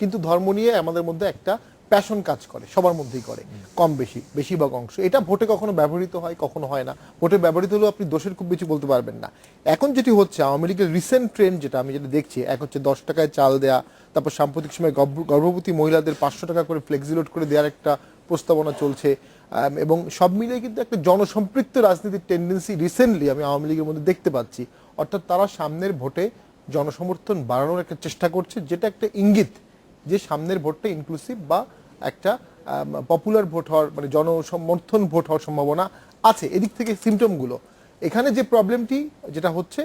কিন্তু ধর্ম নিয়ে আমাদের মধ্যে একটা প্যাশন কাজ করে, সবার মধ্যেই করে, কম বেশি বেশিরভাগ অংশ। এটা ভোটে কখনো ব্যবহৃত হয়, কখনো হয় না। ভোটে ব্যবহৃত হলেও আপনি দোষের খুব বেশি বলতে পারবেন না। এখন যেটি হচ্ছে আওয়ামী লীগের রিসেন্ট ট্রেন্ড, যেটা আমি যেটা দেখছি, এক হচ্ছে 10 টাকায় চাল দেয়া, তারপর সাম্প্রতিক সময় গর্ভবতী মহিলাদের 500 টাকা করে ফ্লেক্সিলোড করে দেওয়ার একটা প্রস্তাবনা চলছে, এবং সব মিলিয়ে কিন্তু একটা জনসম্পৃক্ত রাজনীতির টেন্ডেন্সি রিসেন্টলি আমি আওয়ামী লীগের মধ্যে দেখতে পাচ্ছি। অর্থাৎ তারা সামনের ভোটে জনসমর্থন বাড়ানোর একটা চেষ্টা করছে, যেটা একটা ইঙ্গিত যে সামনের ভোটটা ইনক্লুসিভ বা একটা পপুলার ভোট হওয়ার, মানে জনসমর্থন ভোট হওয়ার সম্ভাবনা আছে। এদিক থেকে সিমটমগুলো, এখানে যে প্রবলেমটি যেটা হচ্ছে,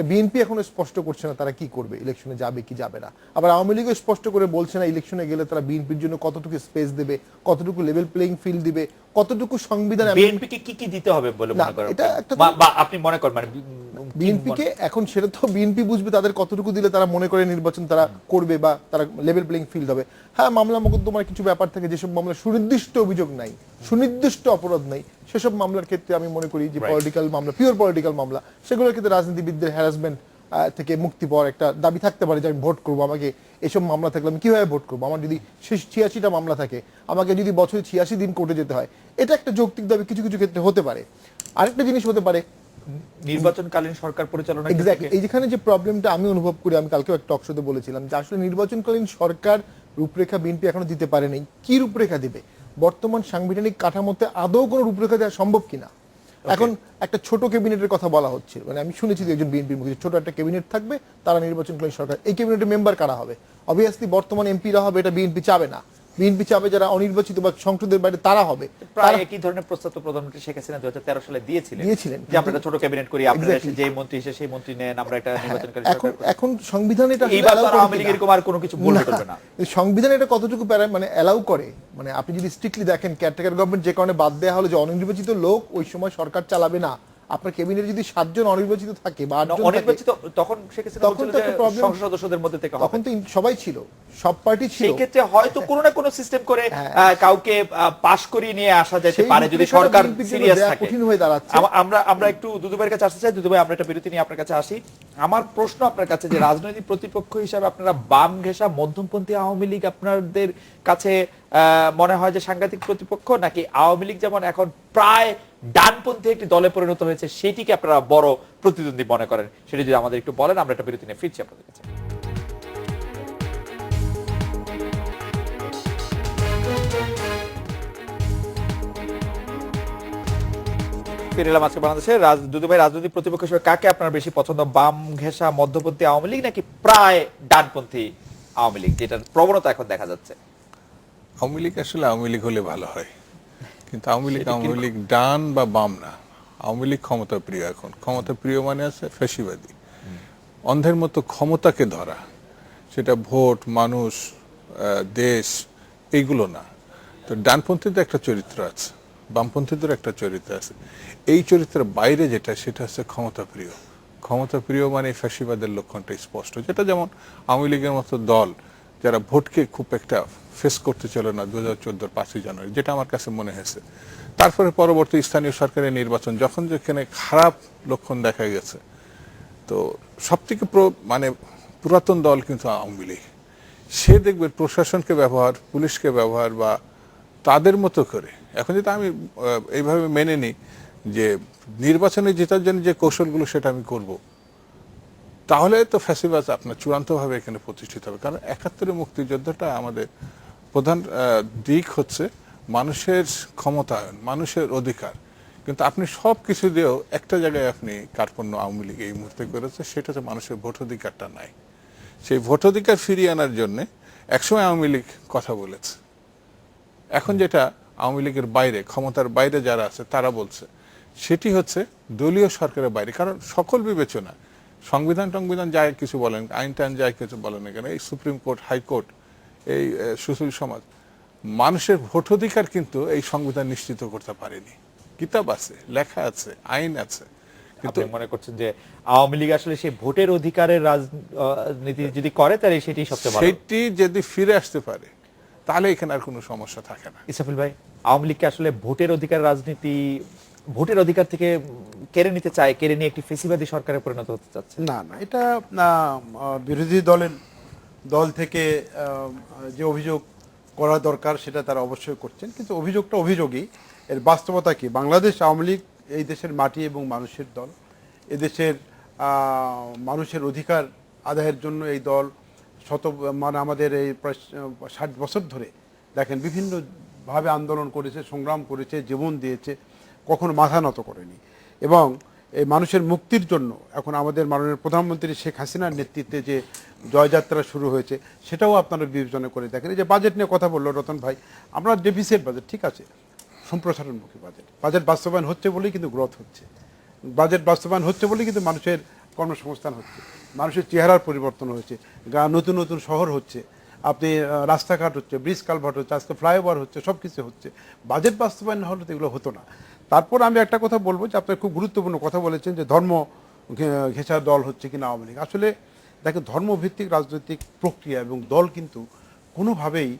বিএনপি এখনো স্পষ্ট করছে না তারা কি করবে, ইলেকশনে যাবে কি যাবে না। আবার আওয়ামী লীগও স্পষ্ট করে বলছে না ইলেকশনে গেলে তারা বিএনপির জন্য কতটুকু স্পেস দেবে, কতটুকু লেভেল প্লেইং ফিল্ড দিবে, কতটুকু সংবিধান বিএনপিকে কি কি দিতে হবে বলে মনে করেন, এটা একটা বা আপনি মনে করেন মানে বিএনপিকে এখন সেটা তো বিএনপি বুঝবে তাদের কতটুকু দিলে তারা মনে করে নির্বাচন তারা করবে বা তারা লেভেল প্লেইং ফিল্ড হবে। হ্যাঁ, মামলা মোকদ্দমার কিছু ব্যাপার থাকে, যেসব মামলা সুনির্দিষ্ট অভিযোগ নাই, সুনির্দিষ্ট অপরাধ নাই, সেসব মামলার ক্ষেত্রে আমি মনে করি যে পলিটিক্যাল মামলা, পিওর পলিটিক্যাল মামলা, সেগুলোর ক্ষেত্রে রাজনীতিবিদদের হ্যারাসমেন্ট থেকে মুক্তি পাওয়ার একটা দাবি থাকতে পারে যে আমি ভোট করবো, আমাকে এসব মামলা থাকলে আমি কিভাবে ভোট করবো, আমার যদি 86টা মামলা থাকে, আমাকে যদি বছরে 86 দিন কোর্টে যেতে হয়, এটা একটা যৌক্তিক দাবি কিছু কিছু ক্ষেত্রে হতে পারে। আরেকটা জিনিস হতে পারে নির্বাচনকালীন সরকার পরিচালনা, এক্স্যাক্টলি এই যেখানে যে প্রবলেমটা আমি অনুভব করি, আমি কালকেও একটা টক শোতে বলেছিলাম যে আসলে নির্বাচনকালীন সরকার রূপরেখা বিএনপি এখনো দিতে পারেনি। কি রূপরেখা দিবে? বর্তমান সাংবিধানিক কাঠামোতে আদৌ কোনো রূপরেখা দেওয়া সম্ভব কিনা। এখন একটা ছোট ক্যাবিনেটের কথা বলা হচ্ছে, মানে আমি শুনেছি যে একজন বিএনপির মুখে ছোট একটা ক্যাবিনেট থাকবে, তারা নির্বাচনকালীন সরকার। এই ক্যাবিনেটের মেম্বার কারা হবে? অবভিয়াসলি বর্তমান এমপিরা হবে, এটা বিএনপি চাবে না। বিএনপি চাবে যারা অনির্বাচিত বা সংসদের বাইরে তারা হবে। প্রায় একই ধরনের প্রস্তাব তো প্রধানমন্ত্রী শেখ হাসিনা 2013 সালে দিয়েছিলেন যে আমরা একটা ছোট ক্যাবিনেট করি, আপনারা যে মন্ত্রী এসে সেই মন্ত্রী নেন, আমরা একটা নির্বাচনকারী সরকার। এখন সংবিধান এটা এইবার তো আওয়ামী লীগের এরকম আর কোনো কিছু বলতে পারবে না। সংবিধান এটা কতটুকু মানে অ্যালাউ করে, মানে আপনি যদি স্ট্রিক্টলি দেখেন, কেয়ারটেকার গভর্নমেন্ট যে কারণে বাদ দেওয়া হলো যে অনির্বাচিত লোক ওই সময় সরকার চালাবে না। আপনার ক্যাবিনেটে যদি 7 জন অনির্বাচিত থাকে বা 8 জন অনির্বাচিত, তখন শেখ হাসিনা বলছিল যে সংসদ সদস্যদের মধ্যে থেকে হবে, তখন তো সবাই ছিল, সব পার্টি ছিল। সেই ক্ষেত্রে হয়তো কোনো না কোনো সিস্টেম করে কাউকে পাস করিয়ে নিয়ে আসা যেতে পারে যদি সরকার সিরিয়াস থাকে। কঠিন হয়ে দাঁড়াচ্ছে। আমরা একটু দুদু ভাইয়ের কাছে আসতে চাই। দুদু ভাই, আমরা একটা বিরতি নিয়ে আপনার কাছে আসি। আমার প্রশ্ন আপনার কাছে যে রাজনৈতিক প্রতিপক্ষ হিসাবে আপনারা বাম ঘেঁষা মধ্যমপন্থী আওয়ামী লীগ আপনাদের কাছে মনে হয় যে সাংঘাতিক প্রতিপক্ষ, নাকি আওয়ামী লীগ যেমন এখন প্রায় ডানপন্থী একটি দলে পরিণত হয়েছে সেটিকে আপনারা বড় প্রতিদ্বন্দ্বী মনে করেন? সেটা যদি আমাদের একটু বলেন। আমরা একটা বিরতি নিয়ে ফিরছি আপনাদের কাছে। ফিরে এলাম আজকে বাংলাদেশে। দুদু ভাই, রাজনৈতিক প্রতিপক্ষ হিসেবে কাকে আপনার বেশি পছন্দ, বাম ঘেঁষা মধ্যপন্থী আওয়ামী লীগ নাকি প্রায় ডানপন্থী আওয়ামী লীগ, যেটার প্রবণতা এখন দেখা যাচ্ছে? আওয়ামী লীগ আসলে আওয়ামী লীগ হলে ভালো হয়, কিন্তু আওয়ামী লীগ ডান বা বাম না। আওয়ামী লীগ ক্ষমতা প্রিয়। এখন ক্ষমতা প্রিয় মানে আছে ফ্যাসিবাদী, অন্ধের মতো ক্ষমতাকে ধরা, সেটা ভোট, মানুষ, দেশ, এইগুলো না। তো ডানপন্থীদের একটা চরিত্র আছে, বামপন্থীদের একটা চরিত্র আছে। এই চরিত্রের বাইরে যেটা, সেটা হচ্ছে ক্ষমতা প্রিয়। ক্ষমতা প্রিয় মানে ফ্যাসিবাদের লক্ষণটা স্পষ্ট, যেটা যেমন আওয়ামী লীগের মতো দল যারা ভোটকে খুব একটা ফেস করতে ছিল না 2014 5ই জানুয়ারি, যেটা আমার কাছে মনে হয়েছে। তারপরে পরবর্তী স্থানীয় সরকারের নির্বাচন যখন যেখানে খারাপ লক্ষণ দেখা গেছে, তো সব থেকে মানে পুরাতন দল কিন্তু আওয়ামী লীগ। সে দেখবে প্রশাসনকে ব্যবহার, পুলিশকে ব্যবহার বা তাদের মতো করে। এখন যদি আমি এইভাবে মেনে নিই যে নির্বাচনে জেতার জন্য যে কৌশলগুলো সেটা আমি করব, তাহলে তো ফ্যাসিবাদ আপনার চূড়ান্তভাবে এখানে প্রতিষ্ঠিত হবে। কারণ 71 মুক্তিযুদ্ধটা আমাদের প্রধান দিক হচ্ছে মানুষের ক্ষমতায়ন, মানুষের অধিকার। কিন্তু আপনি সব কিছু দিয়েও একটা জায়গায় আপনি কার্পণ্য আওয়ামী লীগ এই মুহূর্তে করেছে, সেটা হচ্ছে মানুষের ভোট অধিকারটা নাই। সেই ভোটাধিকার ফিরিয়ে আনার জন্য একসময় আওয়ামী লীগ কথা বলেছে। এখন যেটা আওয়ামী লীগের বাইরে, ক্ষমতার বাইরে যারা আছে তারা বলছে, সেটি হচ্ছে দলীয় সরকারের বাইরে। কারণ সকল বিবেচনা, সংবিধান টংবিধান যাই কিছু বলেন, আইন টাইন যাই কিছু বলেন না কেন, এই সুপ্রিম কোর্ট, হাইকোর্ট, এই সুশীল সমাজ, মানুষের ভোটাধিকার কিন্তু এই সংবিধান নিশ্চিত করতে পারেনি। কিতাব আছে, লেখা আছে, আইন আছে, কিন্তু আপনি মনে করছেন যে আওয়ামী লীগ আসলে সেই ভোটের অধিকারের রাজনীতি যদি করে তাহলে সেটি সবচেয়ে ভালো? সেটি যদি ফিরে আসতে পারে তাহলে এখানে আর কোনো সমস্যা থাকে না। ইসরাফিল ভাই, আওয়ামী লীগকে আসলে ভোটের অধিকার রাজনীতি, ভোটের অধিকার থেকে কেড়ে নিতে চায়, কেড়ে নিয়ে একটি ফেসিবাদী সরকারে পরিণত হতে চাচ্ছে? না না, এটা বিরোধী দল থেকে যে অভিযোগ করা দরকার সেটা তারা অবশ্যই করছেন, কিন্তু অভিযোগটা অভিযোগই। এর বাস্তবতা কি? বাংলাদেশ আওয়ামী লীগ এই দেশের মাটি এবং মানুষের দল। এদেশের মানুষের অধিকার আদায়ের জন্য এই দল মানে আমাদের এই প্রায় 60 বছর ধরে দেখেন বিভিন্নভাবে আন্দোলন করেছে, সংগ্রাম করেছে, জীবন দিয়েছে, কখনো মাথা নত করেনি। এবং এই মানুষের মুক্তির জন্য এখন আমাদের মাননীয় প্রধানমন্ত্রী শেখ হাসিনার নেতৃত্বে যে জয়যাত্রা শুরু হয়েছে সেটাও আপনারা বিবেচনা করে দেখেন। এই যে বাজেট নিয়ে কথা বললো রতন ভাই, আমরা ডেফিসিট বাজেট, ঠিক আছে, সম্প্রসারণমুখী বাজেট বাস্তবায়ন হচ্ছে বলেই কিন্তু গ্রোথ হচ্ছে, বাজেট বাস্তবায়ন হচ্ছে বলেই কিন্তু মানুষের কর্মসংস্থান হচ্ছে, মানুষের চেহারার পরিবর্তন হয়েছে, নতুন নতুন শহর হচ্ছে, আপনি রাস্তাঘাট হচ্ছে, ব্রিজ কালভার্ট হচ্ছে, আজকে ফ্লাইওভার হচ্ছে, সব কিছু হচ্ছে। বাজেট বাস্তবায়ন না হলে তো এগুলো হতো না। তারপর আমি একটা কথা বলবো যে আপনার খুব গুরুত্বপূর্ণ কথা বলেছেন যে ধর্ম ঘেঁষা দল হচ্ছে কিনা আওয়ামী লীগ। আসলে দেখেন, ধর্মভিত্তিক রাজনৈতিক প্রক্রিয়া এবং দল কিন্তু কোনোভাবেই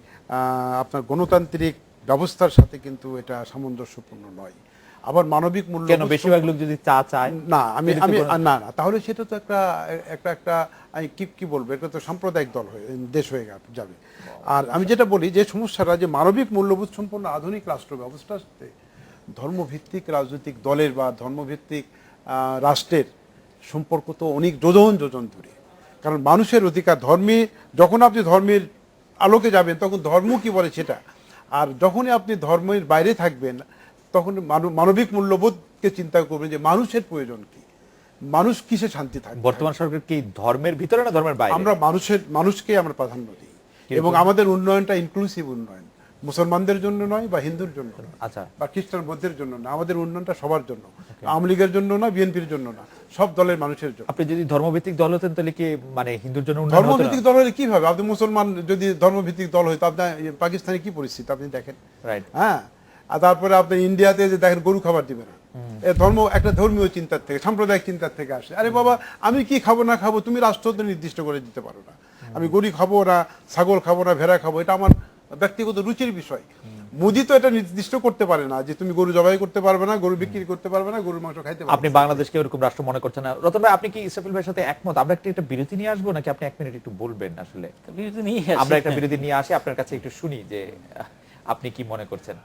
আপনার গণতান্ত্রিক ব্যবস্থার সাথে কিন্তু এটা সামঞ্জস্যপূর্ণ নয়। আবার মানবিক মূল্য, কেন বেশিরভাগ লোক যদি চায় না, আমি না না, তাহলে সেটা তো একটা আমি কি বলবো, এটা তো সাম্প্রদায়িক দল হয়ে দেশ হয়ে যাবে। আর আমি যেটা বলি যে সমস্যাটা যে মানবিক মূল্যবোধ সম্পন্ন আধুনিক রাষ্ট্র ব্যবস্থার সাথে ধর্মভিত্তিক রাজনৈতিক দলের বা ধর্মভিত্তিক রাষ্ট্রের সম্পর্ক তো অনেক যোজন ধরে। কারণ মানুষের অধিকার, যখন আপনি ধর্মের আলোকে যাবেন তখন ধর্ম কি বলে সেটা, আর যখনই আপনি ধর্মের বাইরে থাকবেন তখন মানবিক মূল্যবোধকে চিন্তা করবেন যে মানুষের প্রয়োজন কি, মানুষ কিসে শান্তি থাকবে। বর্তমান সরকার কি ধর্মের ভিতরে না ধর্মের বাইরে? আমরা মানুষকে আমরা প্রাধান্য দিই এবং আমাদের উন্নয়নটা ইনক্লুসিভ উন্নয়ন, মুসলমানদের জন্য নয় বা হিন্দুর জন্য নয়, আচ্ছা, বা খ্রিস্টান বৌদ্ধের জন্য না, আমাদের উন্নয়নটা সবার জন্য, আওয়ামী লীগের জন্য না, বিএনপির জন্য না, সব দলের মানুষের জন্য। আপনি যদি ধর্মভিত্তিক দল হতেন তাহলে কি মানে হিন্দুর জন্য উন্নয়ন হতো না? ধর্মভিত্তিক দল হলে কিভাবে? আপনি মুসলমান যদি ধর্মভিত্তিক দল হইতো, আপনার পাকিস্তানে কি পরিস্থিতি আপনি দেখেন। রাইট। হ্যাঁ, আর তারপরে আপনি ইন্ডিয়াতে যে দেখেন গরু খাবার দিবে না, ধর্ম একটা ধর্মীয় চিন্তার থেকে, সাম্প্রদায়িক চিন্তার থেকে আসে। আরে বাবা, আমি কি খাবো না খাবো তুমি রাষ্ট্র তো নির্দিষ্ট করে দিতে পারো না। আমি গরু খাবো না, ছাগল খাবো না, ভেড়া খাবো, এটা আমার ব্যক্তিগত রুচির বিষয়। মোদি তো এটা নির্দিষ্ট করতে পারে না যে তুমি গরু জবাই করতে পারবে না, গরু বিক্রি করতে পারবে না, গরুর মাংস খাইতে পারবে না। আপনি বাংলাদেশকে এরকম রাষ্ট্র মনে করছেন না? রতন ভাই, আপনি কি ইসরাফিল ভাইয়ের সাথে একমত? আমরা একটা বিরতি নিয়ে আসবো নাকি আপনি 1 মিনিট একটু বলবেন? আসলে বিরতি নিয়ে আসি। আমরা একটা বিরতি নিয়ে আসি, আপনার কাছে একটু শুনি যে আপনি কি মনে করছেন।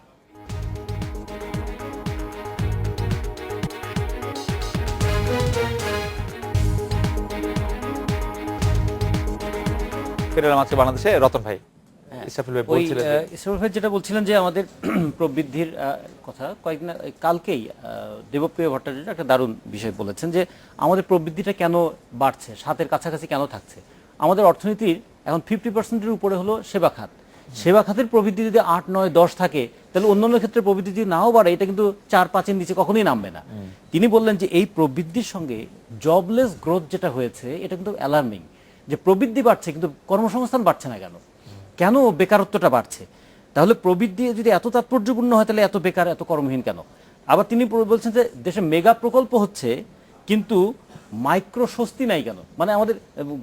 ফিরে এলাম আজকে বাংলাদেশে। রতন ভাই, ইসরাফিল ভাই বলছিলেন যে ইসরাফিল ভাই যেটা বলছিলেন যে আমাদের প্রবৃদ্ধির কথা, কয়েকদিন কালকেই দেবপ্রিয় ভট্টাচার্য একটা দারুণ বিষয় বলেছেন যে আমাদের প্রবৃদ্ধিটা কেন বাড়ছে, 7-এর কাছাকাছি কেন থাকছে। আমাদের অর্থনীতির এখন 50%-এর উপরে হলো সেবা খাত। সেবা খাতের প্রবৃদ্ধি যদি 8, 9, 10 থাকে তাহলে অন্যান্য ক্ষেত্রে প্রবৃদ্ধি যদি নাও বাড়ে এটা কিন্তু 4-5-এর নিচে কখনোই নামবে না। তিনি বললেন যে এই প্রবৃদ্ধির সঙ্গে জবলেস গ্রোথ যেটা হয়েছে এটা কিন্তু অ্যালার্মিং, যে প্রবৃদ্ধি বাড়ছে কিন্তু কর্মসংস্থান বাড়ছে না কেন, কেন বেকারত্বটা বাড়ছে। তাহলে প্রবৃদ্ধি যদি এত তাৎপর্যপূর্ণ হয় তাহলে এত বেকার, এত কর্মহীন কেন। আবার তিনি বলছেন যে দেশে মেগা প্রকল্প হচ্ছে কিন্তু মাইক্রো স্বস্তি নাই কেন, মানে আমাদের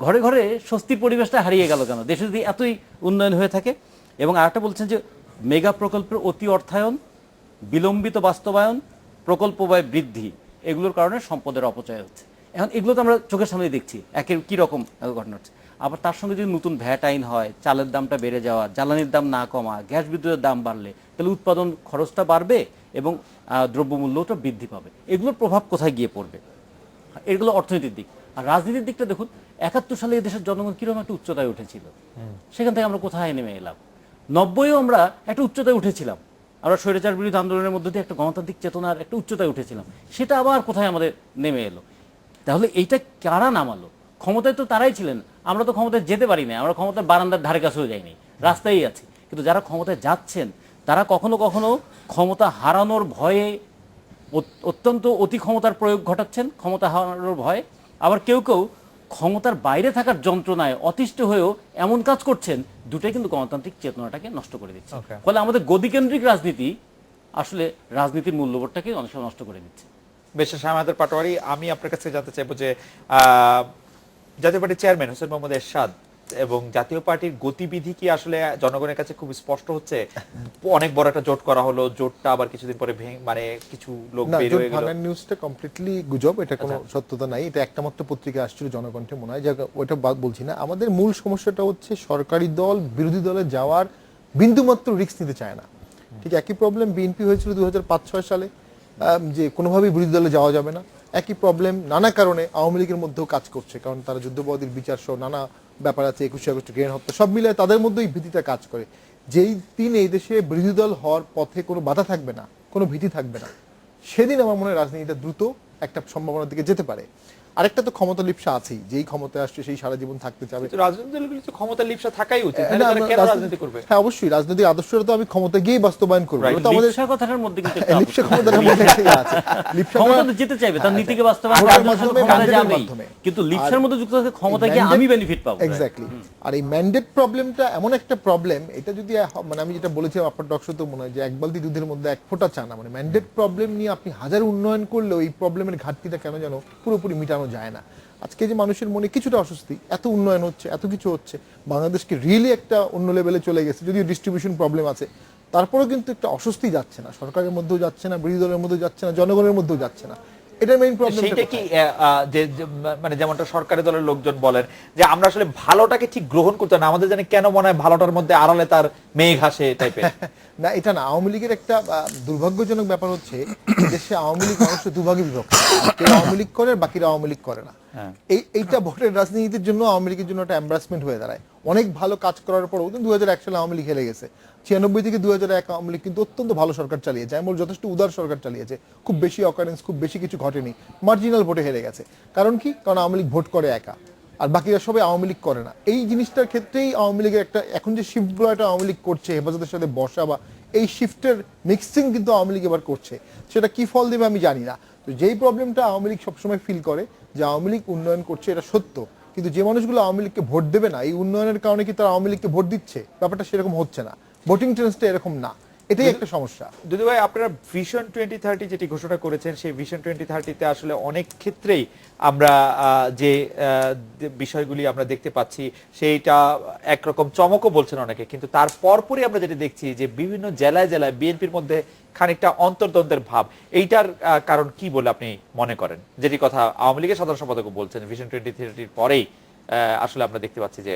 ঘরে ঘরে স্বস্তির পরিবেশটা হারিয়ে গেল কেন দেশে যদি এতই উন্নয়ন হয়ে থাকে। এবং আরেকটা বলছেন যে মেগা প্রকল্পের অতি অর্থায়ন, বিলম্বিত বাস্তবায়ন, প্রকল্প ব্যয় বৃদ্ধি, এগুলোর কারণে সম্পদের অপচয় হচ্ছে। এখন এগুলো তো আমরা চোখের সামনে দেখছি একের কি রকম ঘটনা হচ্ছে। আবার তার সঙ্গে যদি নতুন ভ্যাট আইন হয়, চালের দামটা বেড়ে যাওয়া, জ্বালানির দাম না কমা, গ্যাস বিদ্যুতের দাম বাড়লে তাহলে উৎপাদন খরচটা বাড়বে এবং দ্রব্যমূল্যটা বৃদ্ধি পাবে। এগুলোর প্রভাব কোথায় গিয়ে পড়বে? এগুলো অর্থনীতির দিক। আর রাজনীতির দিকটা দেখুন, 71 সালে দেশের জনগণ কিরকম একটা উচ্চতায় উঠেছিল, সেখান থেকে আমরা কোথায় নেমে এলাম। 90-এও আমরা একটা উচ্চতায় উঠেছিলাম, আমরা স্বৈরাচার বিরোধী আন্দোলনের মধ্যে দিয়ে একটা গণতান্ত্রিক চেতনার একটা উচ্চতায় উঠেছিলাম, সেটা আবার কোথায় আমাদের নেমে এলো। তাহলে এইটা কারা নামালো? ক্ষমতায় তো তারাই ছিলেন, আমরা তো ক্ষমতায় যেতে পারি না, আমরা ক্ষমতার বারান্দার ধারে কাছেও যাইনি, রাস্তায় আছি। কিন্তু যারা ক্ষমতায় যাচ্ছেন তারা কখনো কখনো ক্ষমতা হারানোর ভয়ে অত্যন্ত অতি ক্ষমতার প্রয়োগ ঘটাচ্ছেন, ক্ষমতা হারানোর ভয়ে। আবার কেউ কেউ ক্ষমতার বাইরে থাকার যন্ত্রণায় অতিষ্ঠ হয়েও এমন কাজ করছেন, দুটাই কিন্তু গণতান্ত্রিক চেতনাটাকে নষ্ট করে দিচ্ছে। Okay. ফলে আমাদের গদিকেন্দ্রিক রাজনীতি আসলে রাজনীতির মূল্যবোধটাকে অনেক সময় নষ্ট করে দিচ্ছে। বেশ, শাহমাদার পাটোয়ারি, আমি আপনার কাছে জানতে চাইবো যে জাতীয় পার্টির চেয়ারম্যান হোসেন মোহাম্মদ এরশাদ এবং জাতীয় পার্টির গতিবিধি কি আসলে জনগণের কাছে খুব স্পষ্ট হচ্ছে? অনেক বড় একটা জোট করা হলো, জোটটা আবার কিছুদিন পরে মানে কিছু লোক না, বের জোট হয়ে গেল। ভাঙার নিউজটা কমপ্লিটলি গুজব, এটা কোনো সত্যতা নাই। এটা একটা মাত্র পত্রিকা আসছিল জনকণ্ঠে মনে হয়, ওইটা বলছি না। আমাদের মূল সমস্যাটা হচ্ছে সরকারি দল বিরোধী দলে যাওয়ার বিন্দুমাত্র রিস্ক নিতে চায় না। ঠিক একই প্রবলেম বিএনপি হয়েছিল 2005-06 সালে, যে কোনোভাবেই বিরোধী দলে যাওয়া যাবে না। একই প্রবলেম নানা কারণে আওয়ামী লীগের মধ্যেও কাজ করছে, কারণ তারা যুদ্ধবাদীর বিচার সহ নানা ব্যাপার আছে, 21শে আগস্ট গ্রেন হত্যা, সব মিলে তাদের মধ্যেই ভীতিটা কাজ করে। যেই দিন এই দেশে বিরোধী দল হওয়ার পথে কোনো বাধা থাকবে না, কোনো ভীতি থাকবে না, সেদিন আমার মনে হয় রাজনীতিটা দ্রুত একটা সম্ভাবনার দিকে যেতে পারে। আরেকটা তো ক্ষমতা লিপ্সা আছেই, যেই ক্ষমতায় আসছে সেই সারা জীবন থাকতে চাবে। কিন্তু রাজনৈতিক দলগুলো তো ক্ষমতা লিপ্সা থাকাই উচিত, না, নাহলে তারা কেন রাজনীতি- রাজনীতি করবে? হ্যাঁ, অবশ্যই রাজনৈতিক আদর্শটা তো আমি ক্ষমতা গিয়েই বাস্তবায়ন করবো। Right. ওটা তো আমাদের লিপ্সা কথাটার মধ্যে কিন্তু একটা লিপ্সা আপত্তি। ক্ষমতার মধ্যে একটাই আছে। লিপ্সা ক্ষমতা তো যেতে চাইবে, তার নীতিকে বাস্তবায়ন ভোটের করার জন্য মাধ্যমে, ক্ষমতায় mandate-এর যাবেই। মাধ্যমে। কিন্তু লিপ্সার আর মধ্যে যুক্ত থাকে ক্ষমতা গিয়ে mandate- আমি বেনিফিট পাবো। এক্স্যাক্টলি। আর এই ম্যান্ডেট প্রবলেমটা এমন একটা প্রবলেম, এটা যদি মানে আমি যেটা বলেছিলাম আপনার ডক্টর তো মনে হয় যে এক বালতি দুধের মধ্যে এক ফোঁটা চা না। মানে ম্যান্ডেট প্রবলেম নিয়ে আপনি হাজার উন্নয়ন করলেও এই প্রবলেমের ঘাটতিটা কেন যেন পুরোপুরি মেটানো যায় না। আজকে যে মানুষের মনে কিছুটা অস্বস্তি, এত উন্নয়ন হচ্ছে, এত কিছু হচ্ছে, বাংলাদেশকে রিয়েলি একটা অন্য লেভেলে চলে গেছে, যদিও ডিস্ট্রিবিউশন প্রবলেম আছে, তারপরেও কিন্তু একটা অস্বস্তি যাচ্ছে না, সরকারের মধ্যেও যাচ্ছে না, বিরোধী দলের মধ্যেও যাচ্ছে না, জনগণের মধ্যেও যাচ্ছে না। এটার মেইন প্রবলেম সেইটা কি মানে যেমনটা সরকারি দলের লোকজন বলেন যে আমরা আসলে ভালোটাকে ঠিক গ্রহণ করতে না, আমাদের জানি কেন মনে হয় ভালোটার মধ্যে আড়ালে তার মেঘ হাসে টাইপের। না, এটা না। আওয়ামী লীগের একটা দুর্ভাগ্যজনক ব্যাপার হচ্ছে দেশে আওয়ামী লীগ মানুষ দুভাগে বিভক্ত, কেউ আওয়ামী লীগ করে, বাকিরা আওয়ামী লীগ করে না। এইটা ভোটের রাজনীতির জন্য আওয়ামী লীগের জন্য একটা এম্বারাসমেন্ট হয়ে দাঁড়ায়। অনেক ভালো কাজ করার পরও 2001 সালে আওয়ামী লীগ হেরে গেছে। 96 থেকে 2001 আওয়ামী লীগ কিন্তু অত্যন্ত ভালো সরকার চালিয়েছে, আমি বলবো যথেষ্ট উদার সরকার চালিয়েছে, খুব বেশি অকারেন্স, খুব বেশি কিছু ঘটেনি, মার্জিনাল ভোটে হেরে গেছে। কারণ কি? কারণ আওয়ামী লীগ ভোট করে একা, আর বাকিরা সবাই আওয়ামী লীগ করে না। এই জিনিসটার ক্ষেত্রেই আওয়ামী লীগের একটা এখন যে শিফটগুলো একটা আওয়ামী লীগ করছে, হেফাজতের সাথে বসা বা এই শিফটের মিক্সিং কিন্তু আওয়ামী লীগ এবার করছে, সেটা কি ফল দেবে আমি জানি না। তো যেই প্রবলেমটা আওয়ামী লীগ সবসময় ফিল করে যে আওয়ামী লীগ উন্নয়ন করছে, এটা সত্য, কিন্তু যে মানুষগুলো আওয়ামী লীগকে ভোট দেবে না, এই উন্নয়নের কারণে কি তারা আওয়ামী লীগকে ভোট দিচ্ছে? ব্যাপারটা সেরকম হচ্ছে না, ভোটিং ট্রেন্ডসটা এরকম না, এটাই একটা সমস্যা। দুদু ভাই, আপনারা ভিশন 2030 যেটি ঘোষণা করেছেন, সেই ভিশন 2030-তে আসলে অনেক ক্ষেত্রেই আমরা যে বিষয়গুলি আমরা দেখতে পাচ্ছি সেইটা একরকম চমকও বলছেন অনেকে, কিন্তু তার পরপরই আমরা যেটা দেখছি যে বিভিন্ন জেলায় জেলায় বিএনপির মধ্যে খানিকটা অন্তর্দ্বন্দ্বের ভাব। এইটার কারণ কি বলে আপনি মনে করেন? যেটি কথা আওয়ামী লীগের সাধারণ সম্পাদক বলছেন, ভিশন 2030 পরেই আসলে আমরা দেখতে পাচ্ছি যে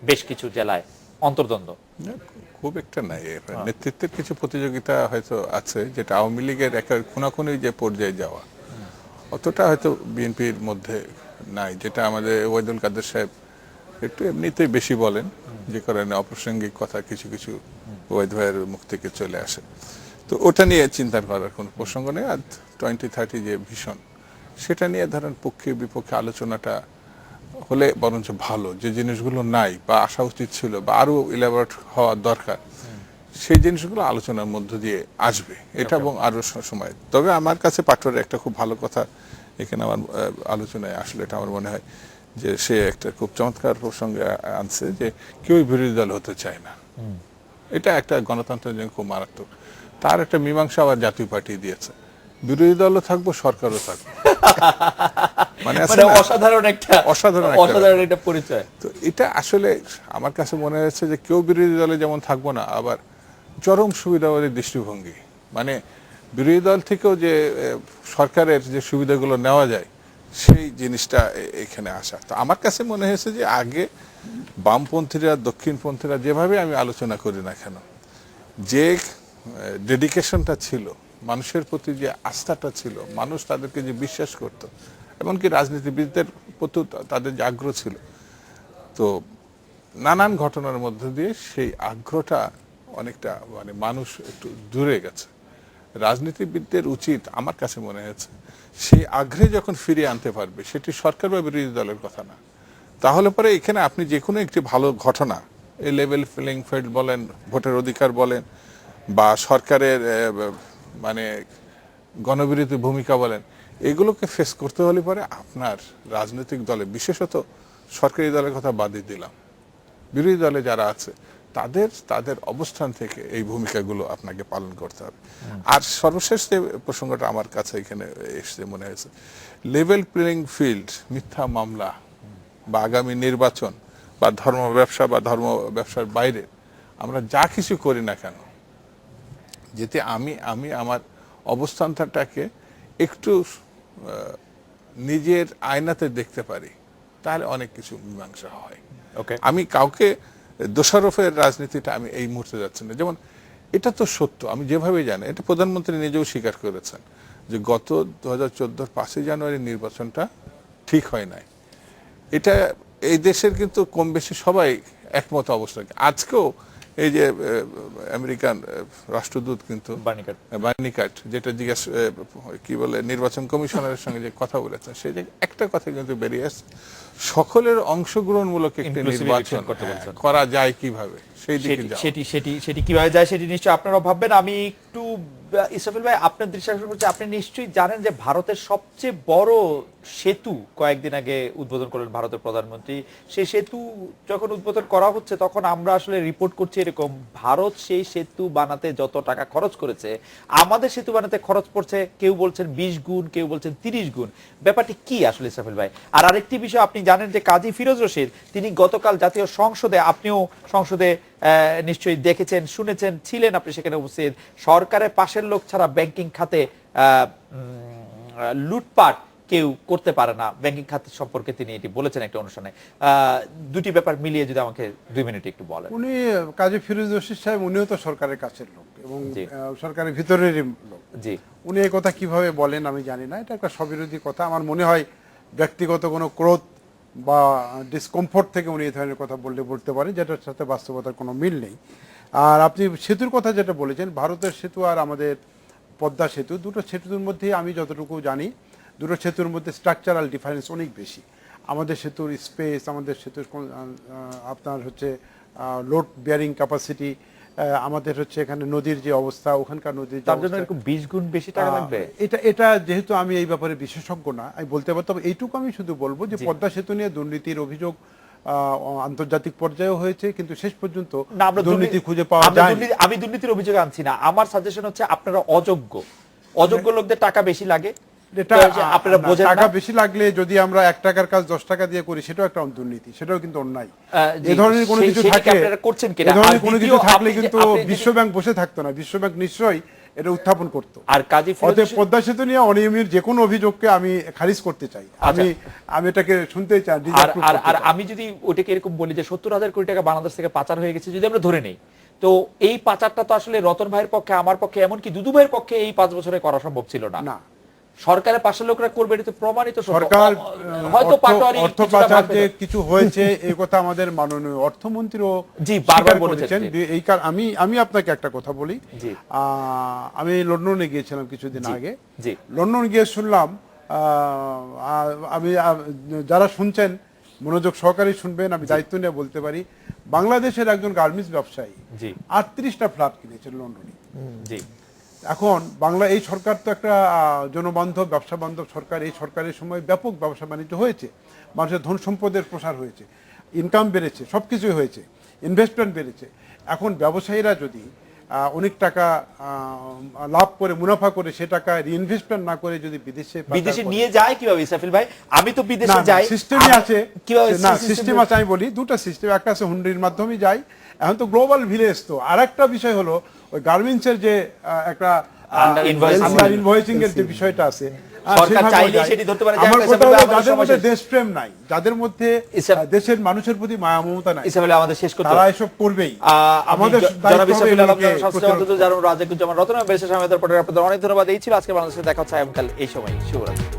বেশ কিছু জেলায় অন্তর্দ্বন্দ্ব। খুব একটা নাই, নেতৃত্বের কিছু প্রতিযোগিতা হয়তো আছে, যেটা আওয়ামী লীগের একটা খুনাখুনি যে পর্যায়ে যাওয়া অতটা হয়তো বিএনপির মধ্যে নাই, যেটা আমাদের ওবায়দুল কাদের সাহেব একটু এমনিতেই বেশি বলেন, যে কারণে অপ্রাসঙ্গিক কথা কিছু কিছু ওবায়দ ভাইয়ের মুখ থেকে চলে আসে। তো ওটা নিয়ে চিন্তা করার কোনো প্রসঙ্গ নেই। আর 2030 যে ভীষণ, সেটা নিয়ে ধরেন পক্ষে বিপক্ষে আলোচনাটা হলে বরঞ্চ ভালো, যে জিনিসগুলো নাই বা আসা উচিত ছিল বা আরো ইলাবোরেট হওয়া দরকার, সেই জিনিসগুলো আলোচনার মধ্য দিয়ে আসবে, এটা এবং আরো সময়। তবে আমার কাছে পাটোয়ারের একটা খুব ভালো কথা এখানে আমার আলোচনায় আসলে, এটা আমার মনে হয় যে সে একটা খুব চমৎকার প্রসঙ্গে আনছে যে কেউই বিরোধী দল হতে চায় না। এটা একটা গণতন্ত্রের জন্য খুব মারাত্মক। তার একটা মীমাংসা আবার জাতীয় পার্টি দিয়েছে, বিরোধী দলও থাকবো, সরকারও থাকবো। মানে অসাধারণ একটা পরিচয়। তো এটা আসলে আমার কাছে মনে হয়েছে যে কেউ বিরোধী দলে যেমন থাকবো না, আবার চরম সুবিধাবাদী দৃষ্টিভঙ্গি, মানে বিরোধী দল থেকেও যে সরকারের যে সুবিধাগুলো নেওয়া যায় সেই জিনিসটা এখানে আসা। তো আমার কাছে মনে হয়েছে যে আগে বামপন্থীরা দক্ষিণপন্থীরা যেভাবে আমি আলোচনা করি না কেন, যে ডেডিকেশনটা ছিল, মানুষের প্রতি যে আস্থাটা ছিল, মানুষ তাদেরকে যে বিশ্বাস করত, এমনকি রাজনীতিবিদদের প্রতি তাদের যে আগ্রহ ছিল, তো নানান ঘটনার মধ্য দিয়ে সেই আগ্রহটা অনেকটা মানে মানুষ একটু দূরে গেছে। রাজনীতিবিদদের উচিত আমার কাছে মনে হয়েছে সেই আগ্রহে যখন ফিরিয়ে আনতে পারবে, সেটি সরকার বা বিরোধী দলের কথা না। তাহলে পরে এখানে আপনি যে কোনো একটি ভালো ঘটনা, এই লেভেল প্লেইং ফিল্ড বলেন, ভোটের অধিকার বলেন, বা সরকারের মানে গণবিরোধী ভূমিকা বলেন, এগুলোকে ফেস করতে হলে পরে আপনার রাজনৈতিক দলে, বিশেষত সরকারি দলের কথা বাদই দিলাম, বিরোধী দলে যারা আছে তাদের অবস্থান থেকে এই ভূমিকাগুলো আপনাকে পালন করতে হবে। আর সর্বশেষ যে প্রসঙ্গটা আমার কাছে এখানে এসে মনে হয়েছে, লেভেল প্লেইং ফিল্ড, মিথ্যা মামলা বা আগামী নির্বাচন বা ধর্ম ব্যবসা বা ধর্ম ব্যবসার বাইরে আমরা যা কিছু করি না কেন, যেতে আমি আমার অবস্থানটাকে একটু নিজের আয়নাতে দেখতে পারি, তাহলে অনেক কিছু মীমাংসা হয়। ওকে, আমি কাউকে দোষারোপের রাজনীতিটা আমি এই মুহূর্তে যাচ্ছি না। যেমন এটা তো সত্য, আমি যেভাবে জানি, এটা প্রধানমন্ত্রী নিজেও স্বীকার করেছেন যে গত 2014 5ই জানুয়ারি নির্বাচনটা ঠিক হয় নাই। এটা এই দেশের কিন্তু কম বেশি সবাই একমত অবস্থা। আজকেও এই যে আমেরিকান রাষ্ট্রদূত কিন্তু বার্নিকাট যেটা জিজ্ঞেস কি বলে নির্বাচন কমিশনারের সঙ্গে যে কথা বলেছেন, সেই যে একটা কথা কিন্তু বেরিয়ে আসছে, সকলের অংশগ্রহণমূলক একটি নির্বাচন করা যায় কিভাবে, সেই দিকে যাও। সেটি কিভাবে যায় সেটি নিশ্চয়ই আপনারা ভাববেন। আমি একটু ইসরাফিল ভাই আপনার দৃষ্টি আকর্ষণ করছি, আপনি নিশ্চয়ই জানেন যে ভারতের সবচেয়ে বড় সেতু কয়েকদিন আগে উদ্বোধন করলেন ভারতের প্রধানমন্ত্রী। সেই সেতু যখন উদ্বোধন করা হচ্ছে তখন আমরা আসলে রিপোর্ট করছি এরকম, ভারত সেই সেতু বানাতে যত টাকা খরচ করেছে আমাদের সেতু বানাতে খরচ পড়ছে কেউ বলছেন 20 গুণ, কেউ বলছেন 30 গুণ। ব্যাপারটি কি আসলে ইসরাফিল ভাই? আর আরেকটি বিষয়, আপনি জানেন যে কাজী ফিরোজ রশিদ তিনি গতকাল জাতীয় সংসদে, আপনিও সংসদে নিশ্চয়ই দেখেছেন, শুনেছেন, ছিলেন আপনি সেখানে উপস্থিত, সরকারের পাশের লোক ছাড়া ব্যাংকিং খাতে লুটপাট কেউ করতে পারে না, ব্যাংকিং খাত সম্পর্কে তিনি এটি বলেছেন একটা অনুষ্ঠানে। দুটি ব্যাপার মিলিয়ে যদি আমাকে 2 মিনিট একটু বলেন। উনি কাজী ফিরোজ রশিদ সাহেব, উনিও তো সরকারের কাছের লোক এবং সরকারের ভিতরেরই লোক। জি, উনি এই কথা কিভাবে বলেন আমি জানি না, এটা একটা স্ববিরোধী কথা। আমার মনে হয় ব্যক্তিগত কোনো ক্রোধ বা ডিসকমফোর্ট থেকে উনি এই ধরনের কথা বলতে পারেন, যেটার সাথে বাস্তবতার কোনো মিল নেই। আর আপনি সেতুর কথা যেটা বলেছেন, ভারতের সেতু আর আমাদের পদ্মা সেতু, দুটো সেতুর মধ্যে আমি যতটুকু জানি, দুটো সেতুর মধ্যে স্ট্রাকচারাল ডিফারেন্স অনেক বেশি। আমাদের সেতুর স্পেস, আমাদের সেতুর আপনার হচ্ছে লোড বিয়ারিং ক্যাপাসিটি, আমাদের হচ্ছে এখানে নদীর যে অবস্থা, ওখানকার নদীর তার জন্য এরকম 20 গুণ বেশি টাকা লাগবে। এটা যেহেতু আমি এই ব্যাপারে বিশেষজ্ঞ না, আমি বলতে পারবো। তবে এইটুকু আমি শুধু বলবো যে পদ্মা সেতু নিয়ে দুর্নীতির অভিযোগ আন্তর্জাতিক পর্যায়েও হয়েছে, কিন্তু শেষ পর্যন্ত দুর্নীতি খুঁজে পাওয়া যায়। আমি দুর্নীতির অভিযোগ আনছি না, আমার সাজেশন হচ্ছে আপনারা অযোগ্য লোকদের টাকা বেশি লাগে, আপনারা বোঝেন টাকা না। বেশি লাগলে যদি আমরা 1 টাকার কাজ 10 টাকা দিয়ে করি, সেটাও একটা দুর্নীতি, সেটাও কিন্তু অন্যায়। এই ধরনের কোনো কিছু থাকলে, এই ধরনের কোনো কিছু থাকলে কিন্তু বিশ্বব্যাংক বসে থাকতো না, বিশ্বব্যাংক নিশ্চয়ই এটা উত্থাপন করতো। আর কাজী অতএব পদ্মা সেতু নিয়ে অনিয়মের যে কোনো অভিযোগকে আমি খারিজ করতে চাই, আমি এটাকে শুনতে চাই। আর আমি যদি ওটাকে এরকম বলি যে 70,000 কোটি টাকা বাংলাদেশ থেকে পাচার হয়ে গেছে যদি আমরা ধরে নেই, তো এই পাচারটা তো আসলে রতন ভাইয়ের পক্ষে, আমার পক্ষে, এমনকি দুদু ভাইয়ের পক্ষে এই 5 বছরে করা সম্ভব ছিল না। সরকারের পাশের লোকরা করবে, এটা তো প্রমাণিত। সরকার হয়তো পাটোয়ারি অর্থ পাচার যে কিছু হয়েছে এই কথা আমাদের মাননীয় অর্থমন্ত্রীও বারবার বলেছেন। এই আমি আপনাকে একটা কথা বলি, আমি লন্ডনে গিয়েছিলাম কিছুদিন আগে। লন্ডন গিয়ে শুনলাম, আমি যারা শুনছেন মনোযোগ সহকারে শুনবেন, আমি দায়িত্ব নিয়ে বলতে পারি, বাংলাদেশের একজন গার্মেন্টস ব্যবসায়ী 38টা ফ্ল্যাট কিনেছেন লন্ডনে। এখন এই সরকার তো একটা জনবান্ধব, ব্যবসা বান্ধব সরকার। এই সরকারের সময় ব্যাপক ব্যবসা বাণিজ্য হয়েছে, মানুষের ধন সম্পদের প্রসার হয়েছে, ইনকাম বেড়েছে, সবকিছুই হয়েছে, ইনভেস্টমেন্ট বেড়েছে। এখন ব্যবসায়ীরা যদি অনেক টাকা লাভ করে, মুনাফা করে, সে টাকা রিইনভেস্টমেন্ট না করে যদি বিদেশে নিয়ে যায়, কিভাবে ইসরাফিল ভাই? আমি তো বিদেশে যাই, সিস্টেমই আছে, না সিস্টেম আছে। আমি বলি দুটো সিস্টেম, একটা আছে হুন্ডির মাধ্যমে যাই, এখন তো গ্লোবাল ভিলেজ। তো আর একটা বিষয় হলো ওই গার্মেন্টস এর যে একটা ইনভয়েসিং এর যে বিষয়টা আছে, যাদের মধ্যে দেশপ্রেম নাই, যাদের মধ্যে দেশের মানুষের প্রতি মায়া মমতা নাই, আমাদের শেষ করতে তারা এসব করবেই। আমাদের রতন, আপনাদের অনেক ধন্যবাদ। এই ছিল আজকে বাংলাদেশে দেখা হচ্ছে আগামীকাল এই সময়। শুভরাত্রি।